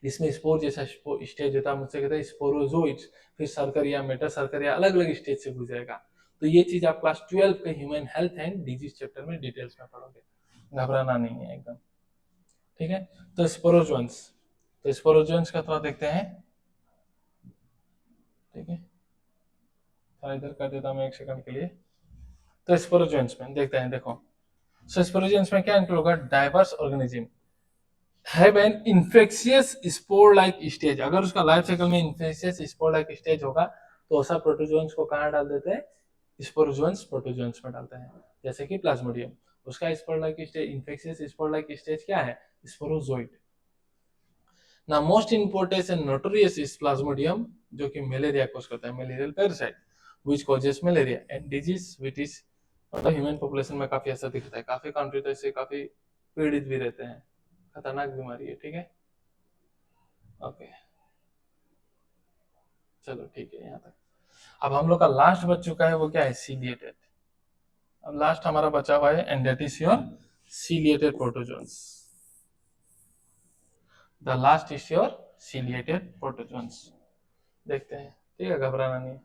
इसमें स्पोर जैसा स्टेज होता है, मुझसे कहता है स्पोरोजोइड्स, फिर सर्करिया, मेटा सर्करिया, अलग अलग स्टेज से गुजरेगा। तो ये चीज आप क्लास 12 के human health and disease chapter में डिटेल्स में पढ़ोगे, घबराना नहीं है एकदम, ठीक है। तो स्पोरोजोन्स, तो स्पोरोजोन्स का थोड़ा देखते हैं, ठीक है, थोड़ा इधर कर देता हूँ मैं एक सेकंड के लिए। तो स्पोरोजोन्स में देखते हैं, देखो सो स्पोरोजोन्स में क्या इंक्लूड होगा, diverse organism have an infectious spore like stage. अगर उसका लाइफ साइकिल में इन्फेक्शियस स्पोर लाइक स्टेज होगा तो ऐसा प्रोटोजोन्स को कहाँ डाल देते हैं, स्पोरोजोन्स प्रोटोजोन्स में डालते हैं, जैसे कि प्लाज्मोडियम। उसका spore like stage, infectious spore like stage क्या है, स्पोरोजोइड। ना most important and notorious is Plasmodium, जो कि मलेरिया कोज करता है, malarial parasite which causes malaria and disease which is, मतलब ह्यूमन पॉपुलेशन में काफी ऐसा दिखता है, काफी कंट्री तो इससे काफी पीड़ित भी रहते हैं, खतरनाक बीमारी है, ठीक है। ओके चलो ठीक है यहाँ तक। अब हम लोग का लास्ट बच चुका है, वो क्या है, सीलिएटेड। अब लास्ट हमारा बचा हुआ है and that is your ciliated protozoans. The last is your ciliated protozoans. देखते हैं, ठीक है, घबराना नहीं।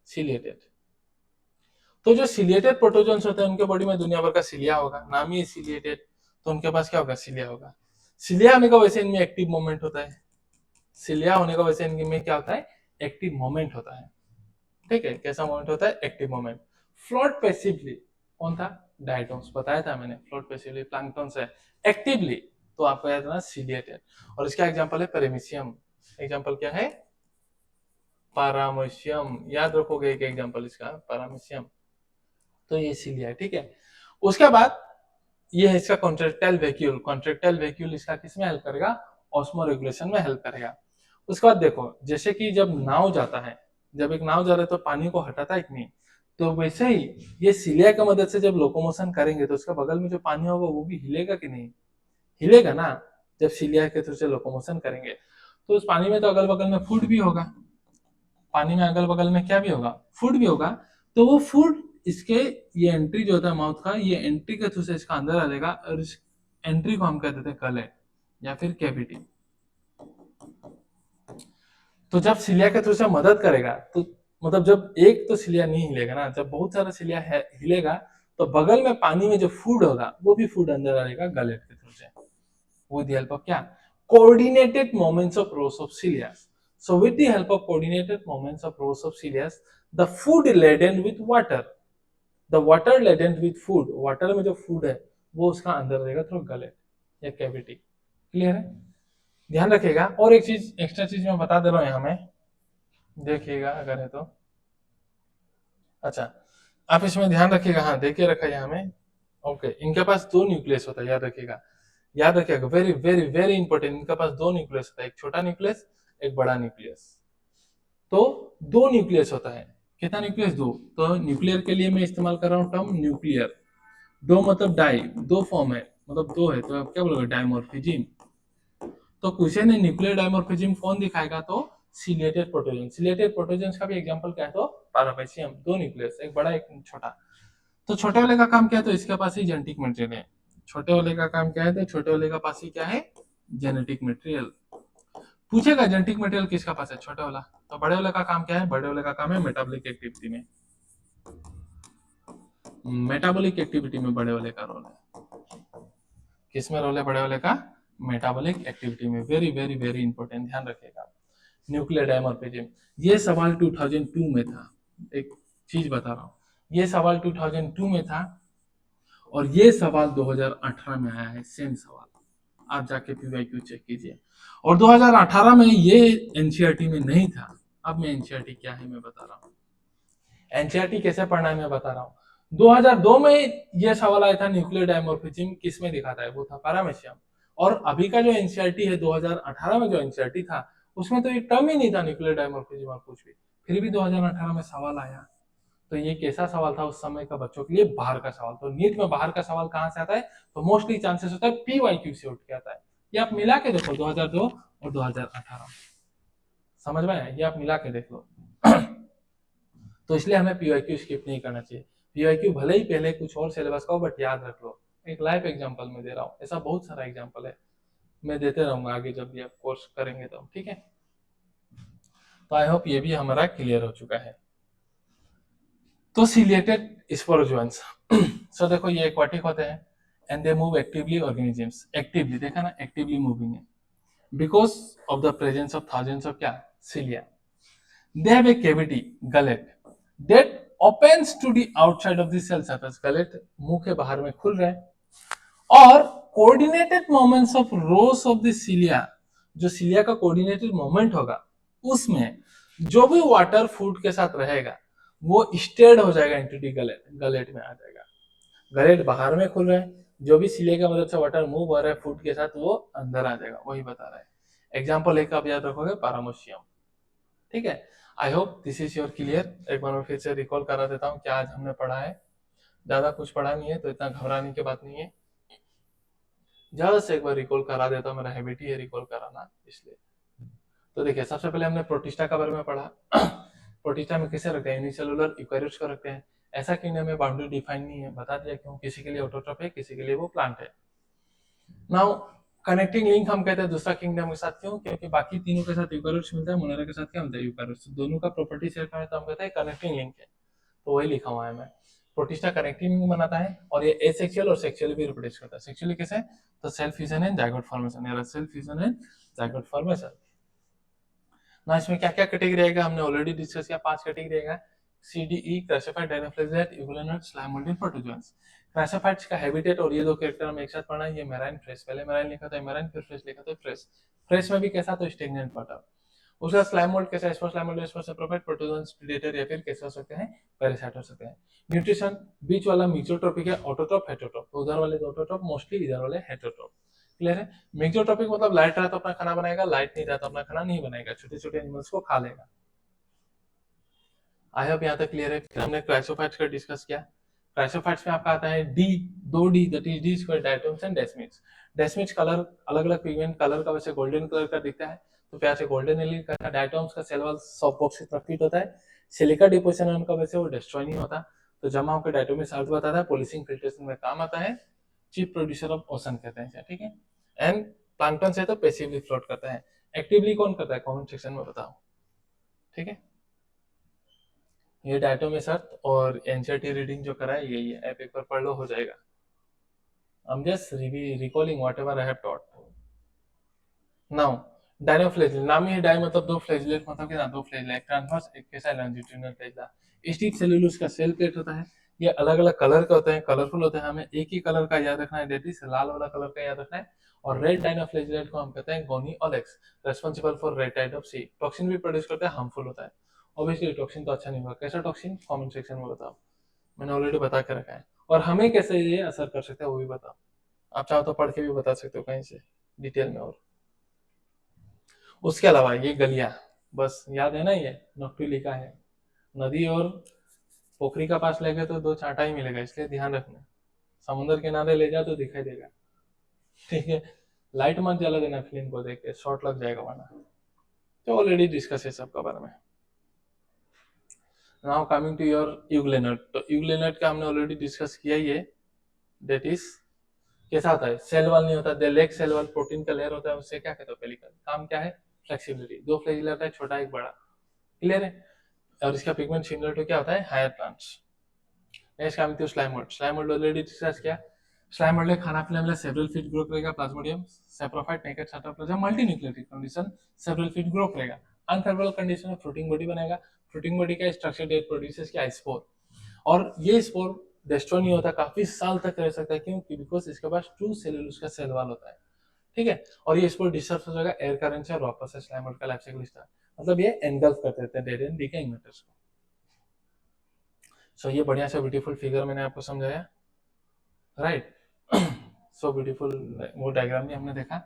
सीलिएटेड, तो जो सीलिएटेड प्रोटोजोन्स होते हैं उनके बॉडी में दुनिया भर का सिलिया होगा, नाम ही सीलिएटेड, तो उनके पास क्या होगा, सिलिया होगा। सिलिया होने का वैसे इनमें एक्टिव मोमेंट होता है, सिलिया होने का वैसे इनमें क्या होता है, एक्टिव मोमेंट होता है, ठीक है। कैसा मोमेंट होता है, एक्टिव मोमेंट। फ्लोट पैसिवली, कौन था, डायटोम्स, बताया था मैंने, फ्लोट पैसिवली प्लैंक्टन से। एक्टिवली तो आपको याद है सीलिएटेड, और इसका एग्जांपल है पेरेमिशियम। एग्जांपल क्या है, पैरामीशियम, याद रखोगे एक एग्जांपल इसका, पैरामीशियम। तो ये सिलिया, ठीक है। उसके बाद ये है इसका कॉन्ट्रेक्टाइल वैक्यूल। कॉन्ट्रेक्टाइल वैक्यूल इसका किसमें हेल्प करेगा, ऑस्मो रेगुलेशन में हेल्प करेगा। उसके बाद देखो, जैसे कि जब नाव जाता है, जब एक नाव जा रहा है तो पानी को हटाता है कि नहीं, तो वैसे ही ये सिलिया की मदद से जब लोकोमोशन करेंगे तो उसके बगल में जो पानी होगा वो भी हिलेगा कि नहीं, हिलेगा ना। जब सिलिया के थ्रू से लोकोमोशन करेंगे तो उस पानी में तो अगल बगल में फूड भी होगा, पानी में अगल बगल में क्या भी होगा, फूड भी होगा। तो वो फूड इसके, ये एंट्री जो होता है माउथ का, ये एंट्री के थ्रू से इसका अंदर आ जाएगा, और इस एंट्री को हम कह देते हैं गलेट या फिर कैविटी। तो जब सिलिया के थ्रू से मदद करेगा तो मतलब जब एक तो सिलिया नहीं हिलेगा ना, जब बहुत सारा सिलिया हिलेगा तो बगल में पानी में जो फूड होगा वो भी फूड अंदर आ जाएगा गलेट के थ्रू से, विद द हेल्प ऑफ क्या, coordinated movements of rows of cilia. So with the help of coordinated movements of rows of cilia, the food laden with water, the water laden with food, water में जो food है वो उसका अंदर रहेगा through gullet या cavity. Clear है, ध्यान रखिएगा। और एक चीज, एक्स्ट्रा चीज मैं बता दे रहा हूँ यहाँ में, देखिएगा अगर है तो। अच्छा, आप इसमें ध्यान रखिएगा, हाँ देखिए रखा है यहाँ में। ओके, इनके पास दो न्यूक्लियस होता है, याद रखिएगा, याद रखिएगा, वेरी वेरी वेरी इंपॉर्टेंट। इनके पास दो न्यूक्लियस होता है, एक छोटा न्यूक्लियस, एक बड़ा न्यूक्लियस। तो दो न्यूक्लियस होता है, कितना न्यूक्लियस, दो। तो न्यूक्लियर के लिए मैं इस्तेमाल कर रहा हूँ टर्म न्यूक्लियर। दो मतलब डाई, दो फॉर्म है, मतलब दो है, तो आप क्या बोलोगे, डायमॉर्फिज्म। तो क्वेश्चन ने न्यूक्लियर डायमॉर्फिज्म कौन दिखाएगा, तो सिलिएटेड प्रोटोजन। सिलिएटेड प्रोटोजन का भी एग्जांपल क्या है, तो पैरामीशियम, दो न्यूक्लियस, एक बड़ा एक छोटा। तो छोटे वाले का काम क्या है, तो इसके पास ही जेनेटिक मटेरियल है। छोटे वाले का काम क्या है, तो छोटे वाले का पास ही क्या है, जेनेटिक मटेरियल। पूछेगा जेनेटिक मटेरियल किसका पास है, छोटे वाला। तो बड़े वाले का काम क्या है, बड़े वाले का काम है मेटाबॉलिक एक्टिविटी में, मेटाबॉलिक एक्टिविटी में बड़े वाले का रोल है। किसमें रोल है बड़े वाले का, मेटाबॉलिक एक्टिविटी में। वेरी वेरी वेरी इंपॉर्टेंट, ध्यान रखिएगा। न्यूक्लियर डायमॉर्फिज्म, ये सवाल 2002 में था, एक चीज बता रहा हूँ, ये सवाल 2002 में था और ये सवाल 2018 में आया है, सेम सवाल। आप जाके पीवाईक्यू चेक कीजिए। और 2018 में ये एनसीईआरटी में नहीं था। अब मैं एनसीईआरटी क्या है मैं बता रहा हूँ, एनसीईआरटी कैसे पढ़ना है मैं बता रहा हूँ। 2002 में ये सवाल आया था, न्यूक्लियर डायमॉर्फिज्म किसमें दिखाता है, वो था पैरामीशियम। और अभी का जो एनसीईआरटी है 2018 में जो एनसीईआरटी था उसमें तो एक टर्म ही नहीं था न्यूक्लियर डायमॉर्फिज्म और कुछ भी, फिर भी 2018 में सवाल आया। तो ये कैसा सवाल था उस समय का बच्चों के लिए, बाहर का सवाल। तो नीट में बाहर का सवाल कहाँ से आता है, तो मोस्टली चांसेस होता है पीवाईक्यू से उठ के आता है। ये आप मिला के देखो 2002 और 2018, समझ में आया, ये आप मिला के देख लो। तो इसलिए हमें पीवाईक्यू स्किप नहीं करना चाहिए। पीवाईक्यू भले ही पहले कुछ और सिलेबस का हो, बट याद रख लो। एक लाइव एग्जांपल में दे रहा हूँ, ऐसा बहुत सारा एग्जांपल है, मैं देते रहूंगा आगे जब भी आप कोर्स करेंगे तो, ठीक है। तो आई होप ये भी हमारा क्लियर हो चुका है। तो सिलिएटेड स्पोरोजोन्स, सो देखो ये एक्वाटिक होते हैं and they move actively, organisms actively, देखा ना, एक्टिवली मूविंग है because of the presence of thousands of क्या, cilia. They have a cavity, gullet, that opens to the outside of the cell surface, gullet मुंह के बाहर में खुल रहे हैं, और coordinated movements of rows of the cilia, जो सिलिया का कोऑर्डिनेटेड मोमेंट होगा उसमें जो भी वाटर फूड के साथ रहेगा वो स्टेड हो जाएगा इनटू दी गलेट, गलेट में आ जाएगा, गलेट बाहर में खुल रहा है, जो भी सिलिया की मदद से वाटर मूव हो रहा है फूड के साथ वो अंदर आ जाएगा, वही बता रहा है। एग्जाम्पल एक आप याद रखोगे पैरामोशियम, ठीक है। I hope this is your clear. एक बार मैं फिर से रिकॉल करा देता हूँ क्या आज हमने पढ़ा है। ज्यादा कुछ पढ़ा नहीं है तो इतना घबराने की बात नहीं है, ज्यादा से एक बार रिकॉल करा देता हूँ, मेरा हैबिट ही है रिकॉल कराना इसलिए। तो देखिए सबसे पहले हमने प्रोटिस्टा के बारे में पढ़ा। प्रोटिस्टा में किसे रखते हैं, यूनिसेलुलर यूकेरियोट्स को रखते हैं। ऐसा किंगडम में बाउंड्री डिफाइन नहीं है, बता दिया क्यों, किसी के लिए ऑटोट्रॉफ है, किसी के लिए वो प्लांट है। नाउ कनेक्टिंग लिंक हम कहते हैं दूसरा किंगडम के साथ, क्यों, क्योंकि बाकी तीनों के साथ यूकेरियोट्स मिलता है, मोनेरा के साथ क्या मिलता है, यूकेरियोट्स, दोनों का प्रॉपर्टी सेट है तो हम कहते हैं कनेक्टिंग लिंक है, तो वही लिखा हुआ है मैं। प्रोटिस्टा कनेक्टिंग लिंक बनाता है और ये एसेक्सुअल और सेक्सुअली भी रिप्रोड्यूस करता है। सेक्सुअली कैसे, तो cell fusion and zygote formation, या cell fusion and zygote formation. ना इसमें क्या क्या कैटेगरी आएगा हमने ऑलरेडी डिस्कस किया, 5 कैटेगरी आएगा, सीडीई, क्रासिफाइड, डायनोफ्लेजेलेट, यूग्लेनट, स्लाइम मोल्डिन, प्रोटोजोअन्स। क्रासिफाइड्स का हैबिटेट और ये दो कैरेक्टर हम एक साथ पढ़ना है, ये मैराइन फ्रेश, पहले मैराइन लिखा था मैराइन, फिर फ्रेश लिखा था फ्रेश। फ्रेश में भी कैसा, तो स्टेगनेंट वाटर। उसका स्लाइम मोल्ड कैसा, spot slime mould, spot saprophyte, protozoans, predator या फिर कैसे हो सकते हैं, पैरासाइट हो सकते हैं। न्यूट्रिशन, बीच वाला मीजोट्रोपिक है, ऑटोट्रोप, हेटेरोट्रोप, तो उधर वाले ऑटोट्रोप मोस्टली, इधर वाले हेटेरोट्रोप। क्लियर है। मेजोट्रोपिक मतलब लाइट रहा तो अपना खाना बनाएगा, लाइट नहीं रहा तो अपना खाना नहीं बनाएगा, छोटे छोटे एनिमल्स को खा लेगा। आई होप यहाँ तक क्लियर है। फिर हमने क्राइसोफाइट्स का डिस्कस किया। क्राइसोफाइट्स में आपका आता है डी, दो D, that is D square, diatoms and desmids. Desmids colour, अलग अलग पिगमेंट कलर का वैसे गोल्डन कलर का दिखता है, तो प्यार से गोल्डन एलिल का है। डायटोम्स का सेल वॉल सॉफ्ट बॉक्स की तरह फिट होता है। सिलिका डिपोजिशन उनका वैसे वो डिस्ट्रॉय नहीं होता, तो जमा होकर डायटोमिक साल्ट बताता है, पॉलिशिंग फिल्ट्रेशन में काम आता है, चीफ प्रोड्यूसर ऑफ ओशन कहते हैं, ठीक है। एंड प्लांक्टन से तो पैसिवली फ्लोट करता है, एक्टिवली कौन करता है, कमेंट सेक्शन में बताओ, ठीक है। ये डायटोमिक अर्थ और एनसीईआरटी रीडिंग जो करा है यही है, पेपर पढ़ लो हो जाएगा। I'm just recalling whatever I have taught. Now, डायनोफ्लेजिल, नाम ही डाई मतलब दो, फ्लेजिलेट मतलब क्या, दो फ्लेजिला, एक ट्रांसवर्स एक कैसा लॉन्जिट्यूडिनल फ्लेजिला। स्टिक सेलुलोज का सेल प्लेट होता है, ये अलग अलग कलर के होते हैं, कलरफुल होते हैं, हमें एक ही कलर का याद रखना है, दैट इज लाल वाला कलर का याद रखना है। और रेड डायनोफ्लेजिलेट को हम कहते हैं Gonyaulax, responsible for red tide of sea, toxin भी प्रोड्यूस करते हैं, हार्मफुल होता है। ऑब्वियसली टॉक्सिन तो अच्छा नहीं होगा, कैसा टॉक्सिन, कमेंट सेक्शन में बताओ, मैंने ऑलरेडी बता के रखा है। और हमें कैसे ये असर कर सकता है वो भी बताओ, आप चाहो तो पढ़ के भी बता सकते हो कहीं से डिटेल में। और उसके अलावा ये गलिया, बस याद है ना, ये नोक्टी लिखा है, नदी और पोखरी का पास ले गए तो दो चांटा ही मिलेगा, इसलिए ध्यान रखना, समुद्र किनारे ले जाओ तो दिखाई देगा, ठीक है। लाइट मत जला देना फिल्म को देख के, शॉर्ट लग जाएगा वरना, तो ऑलरेडी डिस्कस है सबका बारे में। नाउ कमिंग टू योर यूग्लेनट, तो यूग्लेनट का हमने ऑलरेडी डिस्कस किया ही है, दैट इज कैसा होता है, सेल वाल नहीं होता, लेग सेल वाल प्रोटीन का लेयर होता है, उससे क्या कहते हो पेलिकल, काम क्या है, फ्लेक्सिबिलिटी, दो फ्लैजिला होता है, छोटा एक बड़ा, क्लियर है। और इसका पिगमेंट सिमिलर टू क्या होता है, higher plants. Next coming to slime mould, slime mould already discuss किया। स्लाइम मोल्ड में खाना पीने वाला सेवरल फीट ग्रो करेगा, plasmodium, saprophyte, naked cytoplasm, multinucleotide condition, several feet grow करेगा। अनफेवरेबल कंडीशन में फ्रूटिंग बॉडी बनेगा, फ्रूटिंग बॉडी का स्ट्रक्चर डेट प्रोड्यूसेस क्या, स्पोर, और ये स्पोर डिस्ट्रॉय नहीं होता, काफी साल तक रह सकता है, क्यों, बिकॉज इसके पास टू सेलुलोज का सेल वॉल होता है, ठीक है। और ये स्पोर डिस्टर्ब हो जाएगा एयर करंट से और वापस से स्लाइम मोल्ड का लाइफ साइकिल स्टार्ट, मतलब ये एनगल्फ कर देते हैं डेड एंड डिकेइंग मैटर्स को। सो ये बढ़िया सा ब्यूटीफुल फिगर मैंने आपको समझाया, राइट। सो ब्यूटीफुल वो डायग्राम भी हमने देखा।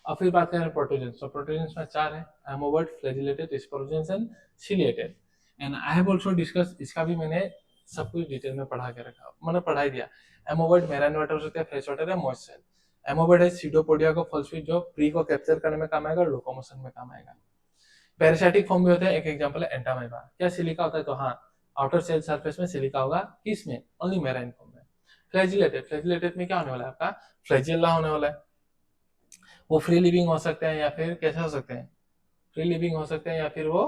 अब फिर बात करें प्रोटोजेंस, तो प्रोटोजेंस में 4 है, amoeboid, flagellated, sporozoans and ciliated. And I have also discuss, इसका भी मैंने सब कुछ डिटेल में पढ़ा के रखा, मैंने पढ़ा ही दिया। एमोवर्ट मैराइन वाटर हो सकता है, फ्रेश वाटर है, मॉइस्ट सेल। एमोवर्ट है सीडोपोडिया को फल स्वीट, जो प्री को कैप्चर करने में काम आएगा और लोकोमोशन में काम आएगा। पैरासाइटिक फॉर्म भी होता है, एक एग्जांपल है एंटामाइबा, क्या सिलिका होता है, तो हाँ, आउटर सेल सरफेस में सिलिका होगा, किसमें, ओनली मैराइन फॉर्म में। फ्लैजिलेटेड, फ्लैजिलेटेड में क्या होने वाला है आपका, फ्लैजिला होने वाला है, वो फ्री लिविंग हो सकते हैं या फिर कैसे हो सकते हैं, फ्री लिविंग हो सकते हैं या फिर वो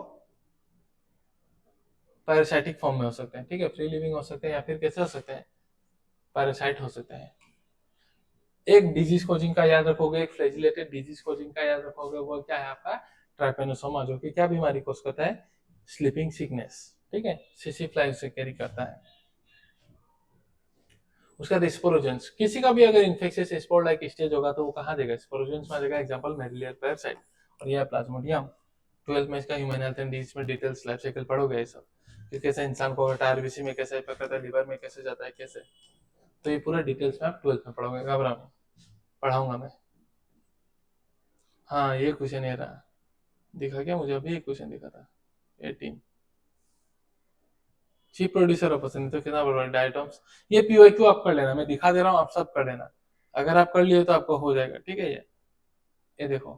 पैरासाइटिक फॉर्म में हो सकते हैं, ठीक है, फ्री लिविंग हो सकते हैं या फिर कैसे हो सकते हैं, पैरासाइट हो सकते हैं। एक डिजीज कोजिंग का याद रखोगे, एक फ्लैजिलेटेड डिजीज कोजिंग का याद रखोगे, वो क्या है आपका ट्राइपेनोसोमा, जो कि क्या बीमारी कोज करता है, स्लीपिंग सिकनेस, ठीक है, सीसी फ्लाई उसे कैरी करता है। उसका स्पोरोजेंस, किसी का भी अगर इन्फेक्शियस स्पोर लाइक स्टेज होगा तो वो कहाँ देगा, स्पोरोजेंस में आ जाएगा। एग्जांपल मेरिलियर पैरासाइट, और ये है प्लाज्मोडियम। 12th में इसका ह्यूमन हेल्थ एंड डिजीज में डिटेल्स लाइफ साइकिल पढ़ोगे ये सब, कि कैसे इंसान को होता है, आरबीसी में कैसे इफेक्ट करता है, लिवर में कैसे जाता है, कैसे, तो ये पूरा डिटेल्स में आप 12th में पढ़ोगे, घबरा नहीं, पढ़ाऊंगा मैं। हाँ ये क्वेश्चन ये रहा, दिखा क्या मुझे अभी, एक क्वेश्चन दिखा था 18। चीफ प्रोड्यूसर ऑफ पसंद तो कितना बड़ा डायटॉम्स, ये पीओक्यू आप कर लेना, मैं दिखा दे रहा हूँ, आप सब कर लेना। अगर आप कर लिए तो आपको हो जाएगा, ठीक है। ये देखो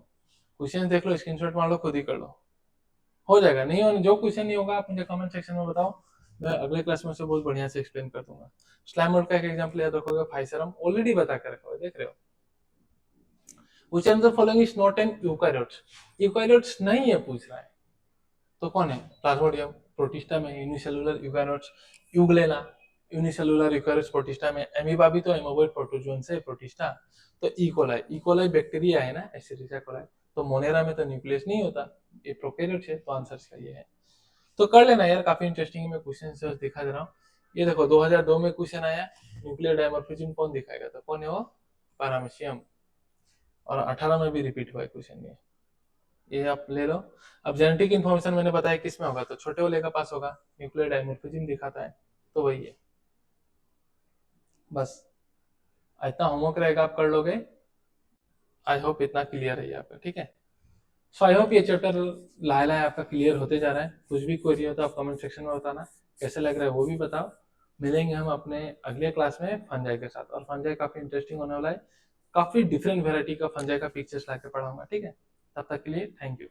क्वेश्चन देख लो, स्क्रीनशॉट मार लो, खुद ही कर लो, हो जाएगा। नहीं हो, जो क्वेश्चन नहीं होगा आप मुझे कमेंट सेक्शन में बताओ, मैं अगले क्लास में से बहुत बढ़िया से एक्सप्लेन कर दूंगा। स्लाइम मोड का एक एग्जांपल याद रखोगे, फाइसेरम ऑलरेडी बता के रखा हुआ देख रहे हो। Which one of the following is not an eukaryotes, eukaryotes नहीं है पूछ रहा है, तो कौन है, प्लाज्मोडियम, प्रोटिस्टा में unicellular eukaryotes, euglena, unicellular eukaryotes protista में, एमीबा भी तो एमोबॉइड प्रोटोजोन से प्रोटिस्टा, तो इकोलाई बैक्टीरिया है ना, एस्चेरिचिया कोलाई, तो मोनेरा में तो न्यूक्लियस नहीं होता, ये प्रोकैरियोट है, तो आंसर इसका ये है। तो कर लेना यार, काफी इंटरेस्टिंग है, मैं क्वेश्चन दिखा दे रहा हूँ। ये देखो 2002 में क्वेश्चन आया, न्यूक्लियर डायमॉर्फिज्म कौन दिखाएगा, तो कौन है वो, पैरामीशियम, और 18 में भी रिपीट हुआ है क्वेश्चन ये आप ले लो। अब जेनेटिक इन्फॉर्मेशन मैंने बताया किस में होगा, तो छोटे वाले का पास होगा, न्यूक्लियर डायमॉर्फिज्म दिखाता है, तो वही है। बस इतना होमवर्क रहेगा, आप कर लोगे। आई होप इतना क्लियर है आपका, ठीक है। सो आई होप ये चैप्टर लाए लाए आपका क्लियर होते जा रहा है। कुछ भी क्वेरी हो तो आप कमेंट सेक्शन में बताना, कैसे लग रहा है वो भी बताओ। मिलेंगे हम अपने अगले क्लास में फंजाई के साथ, और फंजाई काफी इंटरेस्टिंग होने वाला है, काफी डिफरेंट वेराइटी का फंजाई का पिक्चर्स लाके पढ़ाऊंगा, ठीक है। तब तक के लिए थैंक यू।